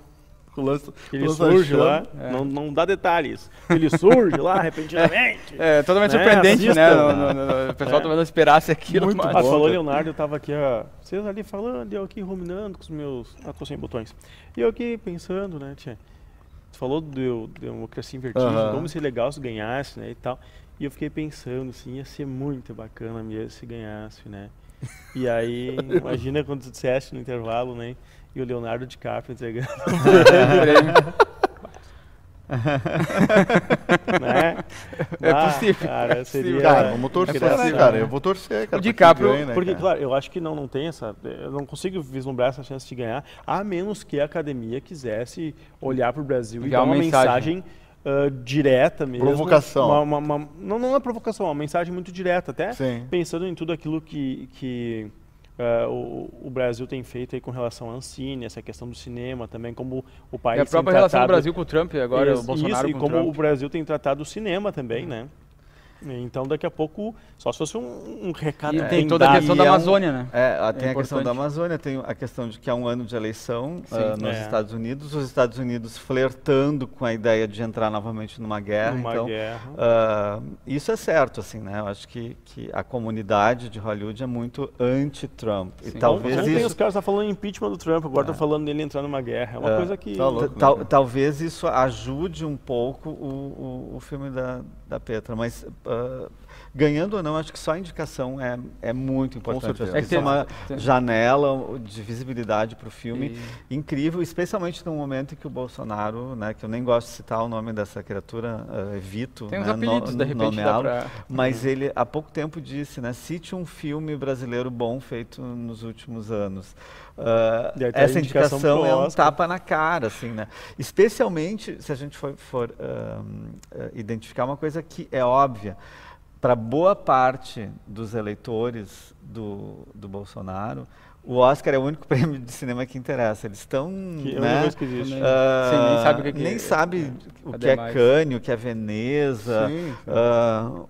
S3: o lance...
S4: Ele surge lá, não dá detalhes. Ele surge lá, repentinamente.
S1: Totalmente surpreendente, né? O pessoal talvez não esperasse aquilo.
S4: Muito bom. Falou Leonardo, eu tava aqui, vocês ali falando, eu aqui ruminando com os meus... tô sem botões. E eu aqui pensando, né, tia? Você falou do Democracia em Vertigem, como seria legal se ganhasse, né, e tal. E eu fiquei pensando, assim, ia ser muito bacana mesmo se ganhasse, né? E aí, imagina quando tu disseste no intervalo, né? E o Leonardo DiCaprio entregando o prêmio. Né?
S1: É possível.
S4: Cara, seria...
S3: Cara, vamos torcer, né, cara? Eu vou torcer, cara.
S1: O DiCaprio,
S3: ganhe, né,
S4: porque,
S3: cara?
S4: claro, eu acho que não tem essa... Eu não consigo vislumbrar essa chance de ganhar, a menos que a Academia quisesse olhar para o Brasil e dar uma mensagem direta mesmo.
S3: Provocação.
S4: Não é provocação, é uma mensagem muito direta, até pensando em tudo aquilo que o Brasil tem feito aí com relação à Ancine, essa questão do cinema também, como o país
S1: e a própria relação do Brasil com o Trump, agora o Bolsonaro
S4: e
S1: com
S4: como
S1: o Trump.
S4: o Brasil tem tratado o cinema também, né? Então, daqui a pouco, só se fosse um recado.
S1: E tem toda a questão da Amazônia, né?
S2: Tem a questão da Amazônia, tem a questão de que é um ano de eleição nos Estados Unidos, os Estados Unidos flertando com a ideia de entrar novamente numa guerra. Isso é certo, assim, né? Eu acho que a comunidade de Hollywood é muito anti-Trump. E talvez
S4: ontem os caras estão falando em impeachment do Trump, agora estão falando dele entrar numa guerra. É uma coisa que...
S2: Talvez isso ajude um pouco o filme da Petra, mas... ganhando ou não, acho que só a indicação é muito importante. Acho que isso é uma janela de visibilidade para o filme incrível, especialmente no momento em que o Bolsonaro, né, que eu nem gosto de citar o nome dessa criatura, evito,
S1: tem uns apelidos, de repente
S2: mas ele há pouco tempo disse, né, cite um filme brasileiro bom feito nos últimos anos. Essa indicação é um tapa na cara, assim, né? Especialmente se a gente for identificar uma coisa que é óbvia. Para boa parte dos eleitores do Bolsonaro, o Oscar é o único prêmio de cinema que interessa. Eles estão, né?
S4: Que existe.
S1: Nem sabe o que
S2: nem sabe o que é Cannes, o que é Veneza,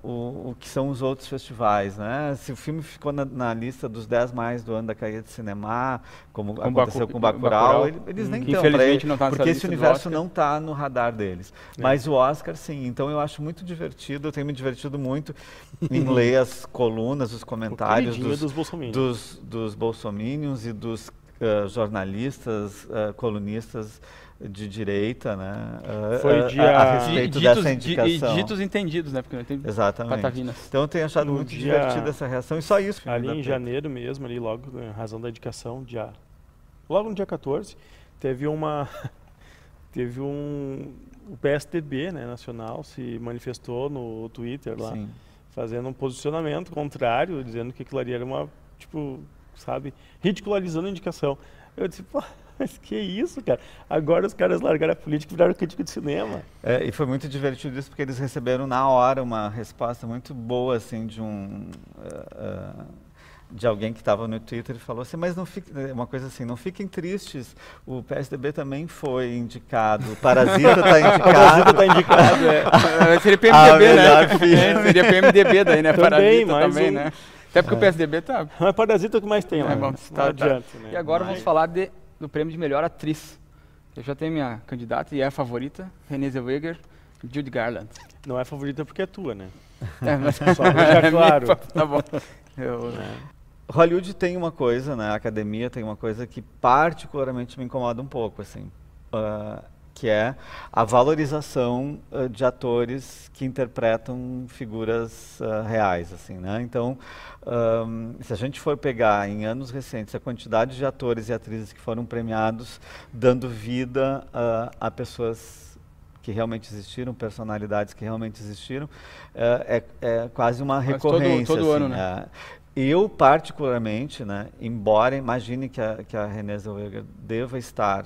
S2: o que são os outros festivais, né? Se o filme ficou na lista dos 10 mais do ano da carreira de cinema, como aconteceu com Bacurau, eles nem estão para ele, porque esse universo não está no radar deles. Mas o Oscar, sim. Então eu acho muito divertido, eu tenho me divertido muito em ler as colunas, os comentários dos bolsominions e dos jornalistas, colunistas de direita, né? A respeito dessa indicação.
S1: E ditos entendidos, né? Porque não tem patavinas.
S2: Então eu tenho achado muito divertida essa reação, e só isso.
S4: Ali em janeiro mesmo, ali logo, em razão da indicação, logo no dia 14, teve o PSDB, né, nacional, se manifestou no Twitter lá, fazendo um posicionamento contrário, dizendo que aquilo ali era uma, tipo, sabe, ridicularizando a indicação. Eu disse, pô, mas que isso, cara? Agora os caras largaram a política e viraram crítico de cinema.
S2: E foi muito divertido isso, porque eles receberam na hora uma resposta muito boa, assim, de alguém que estava no Twitter e falou assim, mas não fiquem, uma coisa assim, não fiquem tristes, o PSDB também foi indicado, o Parasita está indicado. O Parasita está indicado,
S1: seria PMDB, né? Seria PMDB daí, né?
S4: Também,
S1: Parasita também, né? Até porque o PSDB tá...
S4: Mas Parasita é o que mais tem lá. Não adianta, né?
S1: E agora vamos falar do prêmio de melhor atriz. Eu já tenho minha candidata e é a favorita, Renée Zellweger, Judy Garland.
S4: Não é a favorita porque é tua, né?
S1: Mas
S4: só pra deixar claro.
S1: Tá bom.
S2: Hollywood tem uma coisa, né? A academia tem uma coisa que particularmente me incomoda um pouco, assim, que é a valorização de atores que interpretam figuras reais, assim, né? Então, se a gente for pegar em anos recentes a quantidade de atores e atrizes que foram premiados dando vida a pessoas que realmente existiram, personalidades que realmente existiram, é quase uma recorrência.
S1: Todo
S2: assim,
S1: ano, né?
S2: Eu, particularmente, né, embora imagine que a Renée Zellweger deva estar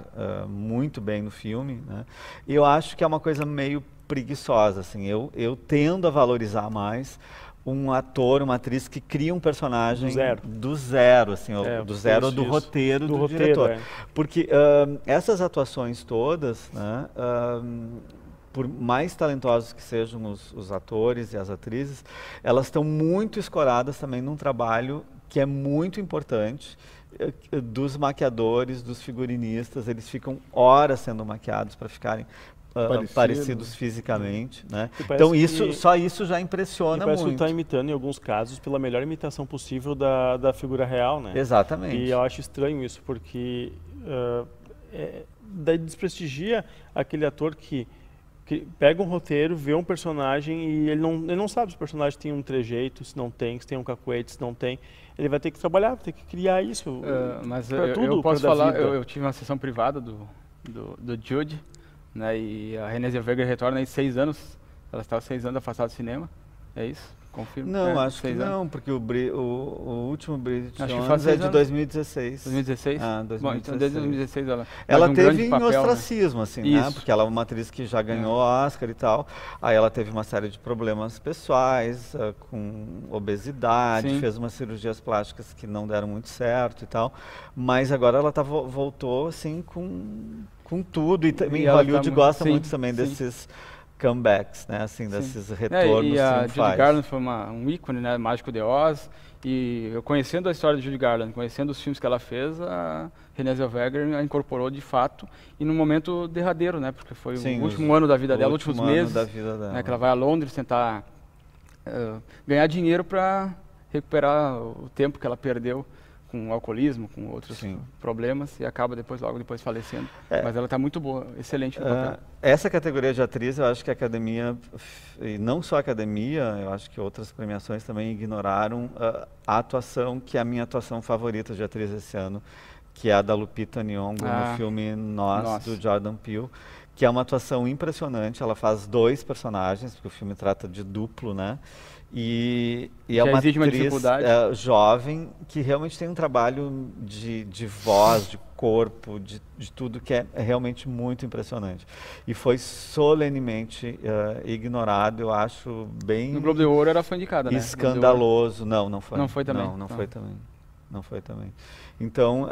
S2: muito bem no filme, né, eu acho que é uma coisa meio preguiçosa. Assim, eu tendo a valorizar mais um ator, uma atriz que cria um personagem do zero, assim, do zero do roteiro do diretor. Porque essas atuações todas, né, por mais talentosos que sejam os atores e as atrizes, elas estão muito escoradas também num trabalho que é muito importante, dos maquiadores, dos figurinistas. Eles ficam horas sendo maquiados para ficarem parecidos fisicamente, né? Então só isso já impressiona muito.
S4: Parece que tu está imitando em alguns casos pela melhor imitação possível da figura real, né?
S2: Exatamente.
S4: E eu acho estranho isso, porque daí desprestigia aquele ator que pega um roteiro, vê um personagem e ele não sabe se o personagem tem um trejeito, se tem um cacuete, se não tem. Ele vai ter que trabalhar, vai ter que criar isso.
S1: Mas eu posso falar, eu tive uma sessão privada do Judy, né, e a Renée Zellweger retorna em 6 anos, ela estava 6 anos afastada do cinema, é isso? Confirmo.
S2: Não, acho que não, porque o último Bridget Jones é de 2016.
S1: 2016?
S2: Ah, 2016.
S1: Bom, então desde 2016
S2: ela
S1: um
S2: teve
S1: papel,
S2: ostracismo, né? Assim, né? Porque ela é uma atriz que já ganhou Oscar e tal. Aí ela teve uma série de problemas pessoais, com obesidade, fez umas cirurgias plásticas que não deram muito certo e tal. Mas agora ela voltou assim com tudo. E também Hollywood gosta muito também desses comebacks, né, assim, desses retornos
S1: e a Judy Garland foi um ícone, né, Mágico de Oz, e eu conhecendo a história de Judy Garland, conhecendo os filmes que ela fez, a Renée Zellweger a incorporou de fato, e num momento derradeiro, né, porque foi o último ano da vida dela, últimos meses, né, que ela vai a Londres tentar ganhar dinheiro para recuperar o tempo que ela perdeu com alcoolismo, com outros problemas, e acaba logo depois falecendo. Mas ela está muito boa, excelente no papel.
S2: Essa categoria de atriz, eu acho que a academia, e não só a academia, eu acho que outras premiações também ignoraram a atuação, que é a minha atuação favorita de atriz esse ano, que é a da Lupita Nyong'o no filme Nós, do Jordan Peele, que é uma atuação impressionante. Ela faz 2 personagens, porque o filme trata de duplo, né? E é uma atriz jovem que realmente tem um trabalho de voz, de corpo, de tudo que é realmente muito impressionante. E foi solenemente ignorado, eu acho bem...
S1: No Globo de Ouro ela foi indicada, né?
S2: Escandaloso. Não foi.
S1: Não foi também?
S2: Não foi também. Não foi também. Então,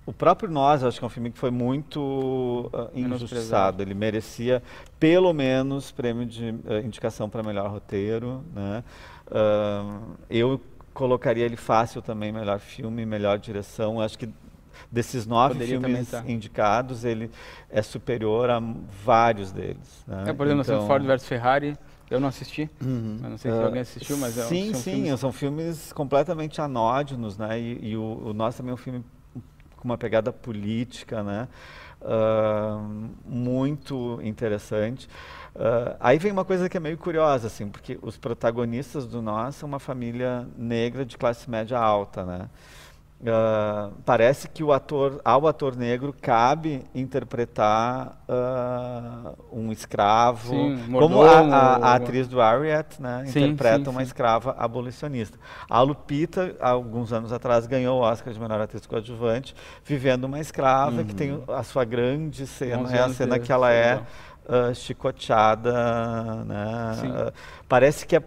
S2: o próprio Nós, acho que é um filme que foi muito injustiçado. Ele merecia, pelo menos, prêmio de indicação para melhor roteiro, né? Eu colocaria ele fácil também, melhor filme, melhor direção. Acho que desses 9 filmes indicados, ele é superior a vários deles. Né?
S1: Por exemplo, então, Ford vs Ferrari, eu não assisti. Eu não sei se alguém assistiu, mas
S2: são filmes completamente anódinos, né? E o Nós também é um filme com uma pegada política, né? Muito interessante. Aí vem uma coisa que é meio curiosa, assim, porque os protagonistas do Nós são uma família negra de classe média alta, né? Parece que ao ator negro cabe interpretar um escravo, como a atriz do Harriet, né, interpreta uma escrava abolicionista. A Lupita, alguns anos atrás, ganhou o Oscar de melhor atriz coadjuvante, vivendo uma escrava que tem a sua grande cena, é a cena que ela é chicoteada, né? Parece que é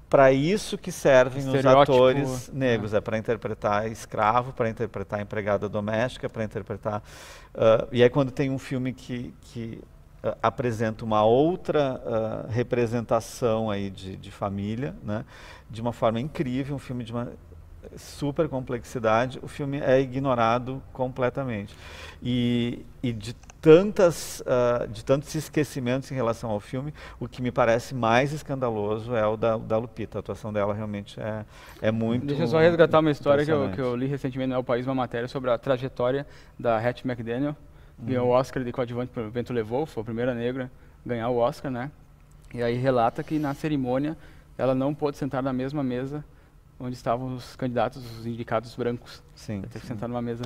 S2: para isso que servem os atores negros, para interpretar escravo, para interpretar empregada doméstica, para interpretar... e aí quando tem um filme que apresenta uma outra representação aí de família, né, de uma forma incrível, um filme de uma super complexidade, o filme é ignorado completamente. E de tantos esquecimentos em relação ao filme, o que me parece mais escandaloso é o da Lupita. A atuação dela realmente é muito...
S1: Deixa eu só resgatar uma história que eu li recentemente no El País, uma matéria sobre a trajetória da Hattie McDaniel. Ganhou o Oscar de coadjuvante pelo Vento Levou, foi a primeira negra a ganhar o Oscar, né? E aí relata que na cerimônia ela não pôde sentar na mesma mesa onde estavam os candidatos, os indicados brancos.
S2: Sim.
S1: Ter que sentar numa mesa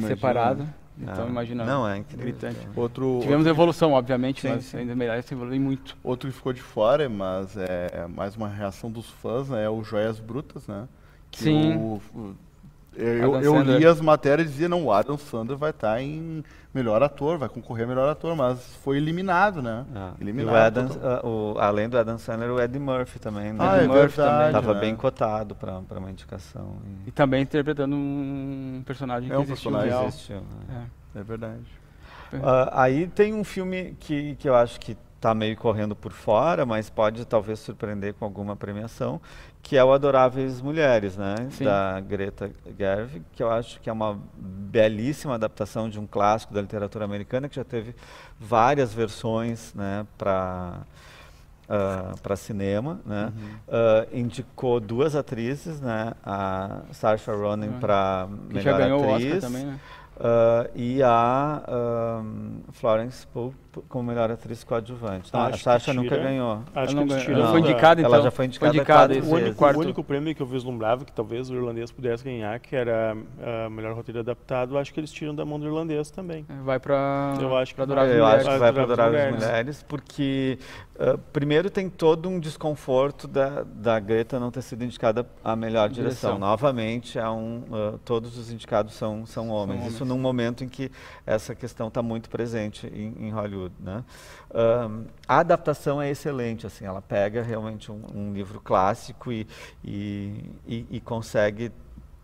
S1: separada. Então imagina.
S2: Não, é gritante.
S1: Tivemos evolução, obviamente, mas ainda melhor se evoluir muito.
S3: Outro que ficou de fora, mas é mais uma reação dos fãs, né? É o Joias Brutas, né? Que eu li as matérias e dizia, não, o Adam Sandler vai estar em melhor ator, vai concorrer a melhor ator, mas foi eliminado, né?
S2: Eliminado. Além do Adam Sandler, o Eddie Murphy também, né?
S1: Eddie Murphy também
S2: estava bem cotado para uma indicação.
S1: E também interpretando um personagem que existiu real.
S3: É verdade.
S2: Aí tem um filme que eu acho que está meio correndo por fora, mas pode talvez surpreender com alguma premiação, que é o Adoráveis Mulheres, né? Da Greta Gerwig, que eu acho que é uma belíssima adaptação de um clássico da literatura americana, que já teve várias versões, né, para cinema, né? Indicou 2 atrizes, né? A Saoirse Ronan para melhor
S1: já ganhou
S2: atriz.
S1: O Oscar também, né?
S2: E a Florence Pugh como melhor atriz coadjuvante. A Saoirse nunca ganhou.
S4: Acho que
S1: ela foi indicada, então.
S2: Ela já foi indicada.
S4: O único prêmio que eu vislumbrava, que talvez o irlandês pudesse ganhar, que era melhor roteiro adaptado, acho que eles tiram da mão do irlandês também.
S1: Vai para
S2: Adoráveis Mulheres. Eu acho que vai para Adoráveis Mulheres, porque primeiro tem todo um desconforto da Greta não ter sido indicada a melhor direção. Novamente, todos os indicados são homens. Isso num momento em que essa questão está muito presente em Hollywood, né? A adaptação é excelente, assim, ela pega realmente um livro clássico e consegue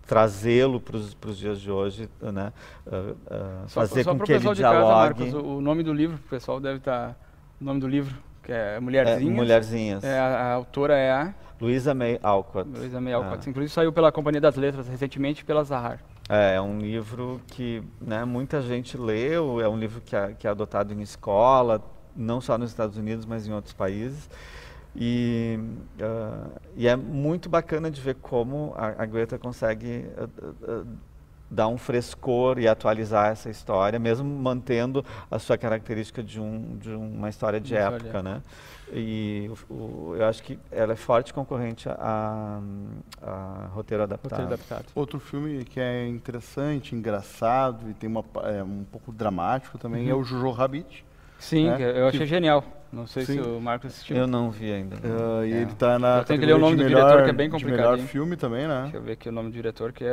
S2: trazê-lo para os dias de hoje, né? Fazer com que ele dialogue.
S1: Marcos, o nome do livro, o pessoal deve estar... O nome do livro, que é Mulherzinhas.
S2: Mulherzinhas.
S1: A autora é a...
S2: Louisa May Alcott.
S1: Inclusive saiu pela Companhia das Letras recentemente pela Zahar.
S2: É um livro que, né, muita gente leu, é um livro que é adotado em escola, não só nos Estados Unidos, mas em outros países. E é muito bacana de ver como a Greta consegue dar um frescor e atualizar essa história, mesmo mantendo a sua característica de uma história de época, né? E eu acho que ela é forte concorrente a roteiro adaptado.
S3: Outro filme que é interessante, engraçado e tem um pouco dramático também é o Jojo Rabbit.
S1: Sim, né? Eu achei genial. Não sei se o Marcos assistiu.
S2: Eu não vi ainda.
S3: E ele está na
S1: tem que ler o nome do diretor, que é bem complicado.
S3: Melhor filme também, né?
S1: Deixa eu ver aqui o nome do diretor, que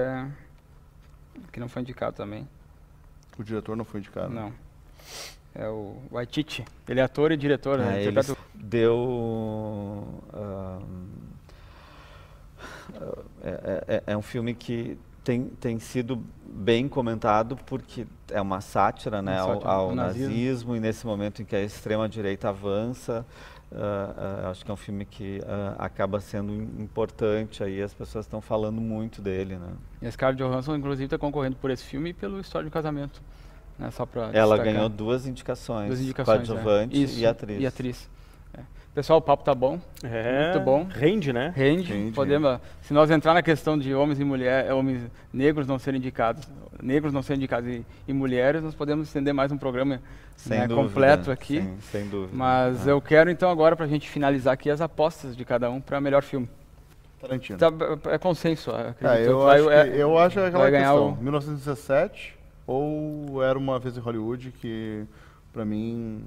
S1: não foi indicado também.
S3: O diretor não foi indicado?
S1: Não. É o Waititi. Ele é ator e diretor.
S2: Ele deu é um filme que tem sido bem comentado porque é uma sátira, né, ao nazismo, e nesse momento em que a extrema-direita avança, acho que é um filme que acaba sendo importante, aí as pessoas estão falando muito dele, né.
S1: E a Scarlett Johansson, inclusive, está concorrendo por esse filme e pelo História de Casamento. Né, só pra
S2: ela
S1: destacar.
S2: ganhou duas indicações, coadjuvante e atriz.
S1: Pessoal, o papo tá bom, muito bom.
S4: Rende, né?
S1: Rende. Podemos, se nós entrar na questão de homens e mulheres, homens negros não serem indicados, e mulheres, nós podemos estender mais um programa completo aqui.
S2: Sim, sem dúvida.
S1: Mas eu quero então agora, para a gente finalizar aqui, as apostas de cada um para melhor filme.
S3: Tarantino.
S1: É consenso, acredito.
S3: Eu acho aquela questão, 1917 ou Era Uma Vez em Hollywood, que para mim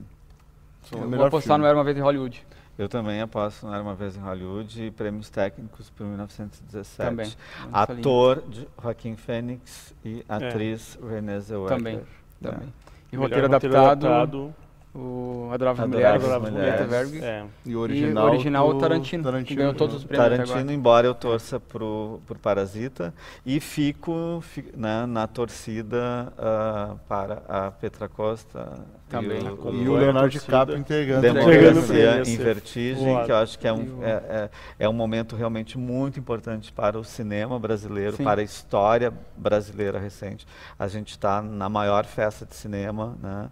S3: são o melhor
S1: vou apostar
S3: filme.
S1: no Era Uma Vez em Hollywood.
S2: Eu também aposto no Era Uma Vez em Hollywood e prêmios técnicos por 1917.
S1: Também.
S2: Ator de Joaquin Phoenix e atriz Renée Zellweger.
S1: Também. E roteiro adaptado, o Adorável Mulheres,
S3: E o original
S1: Tarantino, que ganhou todos os prêmios
S2: Tarantino, embora eu torça por Parasita, e fico na torcida para a Petra Costa
S1: também.
S3: E o Leonardo DiCaprio entregando
S2: Democracia em Vertigem, que eu acho que é um momento realmente muito importante para o cinema brasileiro, para a história brasileira recente. A gente está na maior festa de cinema, né?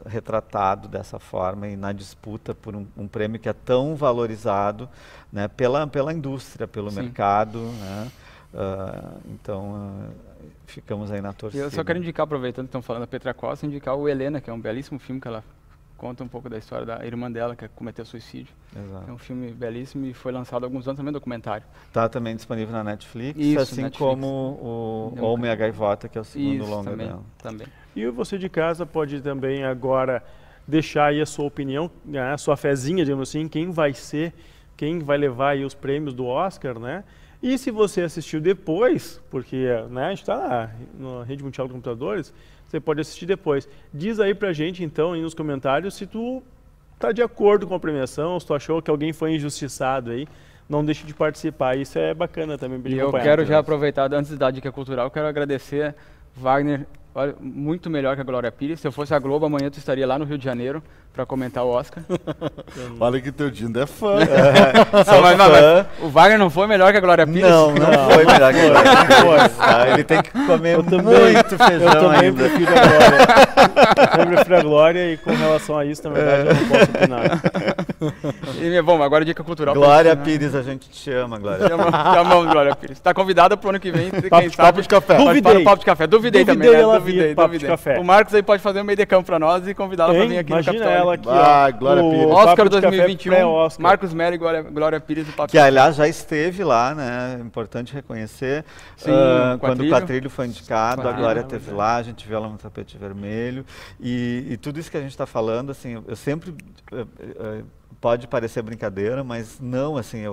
S2: Retratado dessa forma e na disputa por um prêmio que é tão valorizado, né, pela indústria, pelo mercado, né? Então ficamos aí na torcida.
S1: Eu só quero indicar, aproveitando que estão falando da Petra Costa, indicar o Helena, que é um belíssimo filme que ela conta um pouco da história da irmã dela que cometeu suicídio.
S2: Exato.
S1: É um filme belíssimo e foi lançado há alguns anos também, documentário.
S2: Está também disponível na Netflix, assim
S1: Netflix.
S2: como o Homem e a Gaivota, que é o segundo longa dela.
S1: Também.
S4: E você de casa pode também agora deixar aí a sua opinião, a sua fezinha, digamos assim, quem vai levar aí os prêmios do Oscar, né? E se você assistiu depois, porque né, a gente está na Rede Mundial de Computadores, você pode assistir depois. Diz aí pra gente, então, aí nos comentários, se tu tá de acordo com a premiação, se tu achou que alguém foi injustiçado aí, não deixe de participar. Isso é bacana também.
S1: E eu quero já aproveitar, antes da dica cultural, quero agradecer Wagner. Olha, muito melhor que a Glória Pires. Se eu fosse a Globo, amanhã tu estaria lá no Rio de Janeiro para comentar o Oscar.
S3: Olha que teu Dindo é fã.
S1: Mas o Wagner não foi melhor que a Glória Pires?
S2: Não foi melhor que a Glória Pires. Ele tem que comer muito feijão.
S4: Eu também prefiro a Glória. Eu prefiro a Glória e com relação a isso, na verdade, eu não posso opinar.
S1: Bom, agora dica cultural.
S2: Glória Pires, a gente te ama, Glória.
S1: Te amamos, Glória Pires. Está convidada pro ano que vem.
S3: Papo de café.
S1: Para o Papo de Café. Duvidei também, né? Duvidei.
S4: Café.
S1: O Marcos aí pode fazer um meio de campo para nós e convidá-la para vir aqui no Capitólio.
S4: Imagina ela aqui,
S3: Glória Pires.
S1: Oscar 2021, Marcos Melo e Glória Pires do Papo.
S2: Que, aliás, já esteve lá, né? Importante reconhecer.
S1: Sim,
S2: quando o Quatrilho foi indicado, a Glória esteve lá, a gente viu ela no tapete vermelho. E tudo isso que a gente está falando, assim, eu sempre... pode parecer brincadeira, mas não, assim,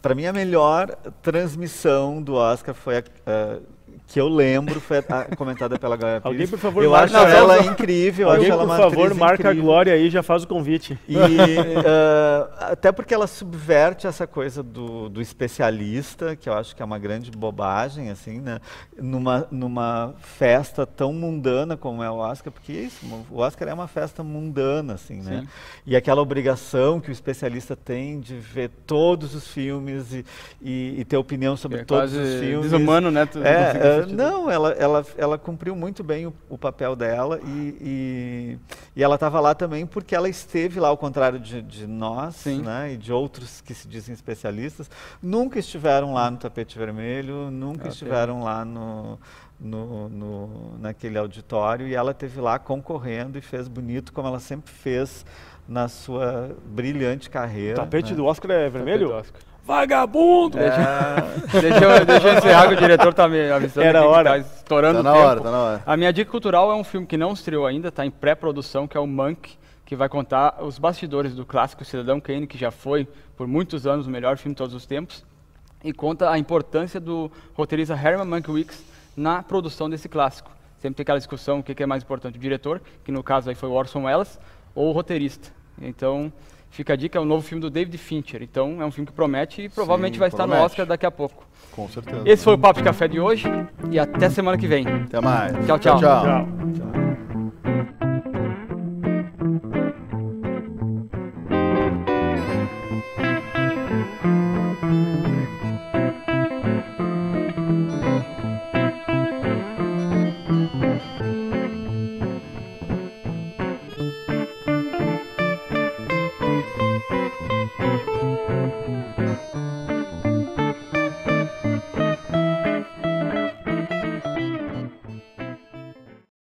S2: para mim a melhor transmissão do Oscar foi que eu lembro, foi comentada pela Glória Pires.
S4: Alguém, por favor,
S2: eu acho ela incrível.
S4: Alguém,
S2: por
S4: favor, marca a Glória aí, já faz o convite.
S2: E até porque ela subverte essa coisa do especialista, que eu acho que é uma grande bobagem, assim, né? Numa festa tão mundana como é o Oscar, porque é isso, o Oscar é uma festa mundana, assim, né?
S1: Sim.
S2: E aquela obrigação que o especialista tem de ver todos os filmes e ter opinião sobre todos os filmes.
S1: Desumano, né?
S2: Não, ela cumpriu muito bem o papel dela e ela estava lá também porque ela esteve lá, ao contrário de nós, né, e de outros que se dizem especialistas, nunca estiveram lá no tapete vermelho, nunca estiveram lá naquele auditório, e ela esteve lá concorrendo e fez bonito, como ela sempre fez na sua brilhante carreira.
S4: O tapete do Oscar é vermelho?
S1: Vagabundo! Deixa eu encerrar, que o diretor tá me avisando.
S4: Era
S1: aqui
S4: hora.
S1: que tá estourando
S3: Tá
S1: o
S3: na
S1: tempo.
S3: hora, tá na hora.
S1: A minha dica cultural é um filme que não estreou ainda, está em pré-produção, que é o Monk, que vai contar os bastidores do clássico Cidadão Kane, que já foi, por muitos anos, o melhor filme de todos os tempos, e conta a importância do roteirista Herman Mankiewicz na produção desse clássico. Sempre tem aquela discussão, o que é mais importante, o diretor, que no caso aí foi o Orson Welles, ou o roteirista. Então, Fica a dica, é um novo filme do David Fincher. Então, é um filme que promete e provavelmente vai estar no Oscar daqui a pouco.
S3: Com certeza.
S1: Esse foi o Papo de Café de hoje e até semana que vem.
S3: Até mais.
S1: Tchau, tchau.
S3: Tchau.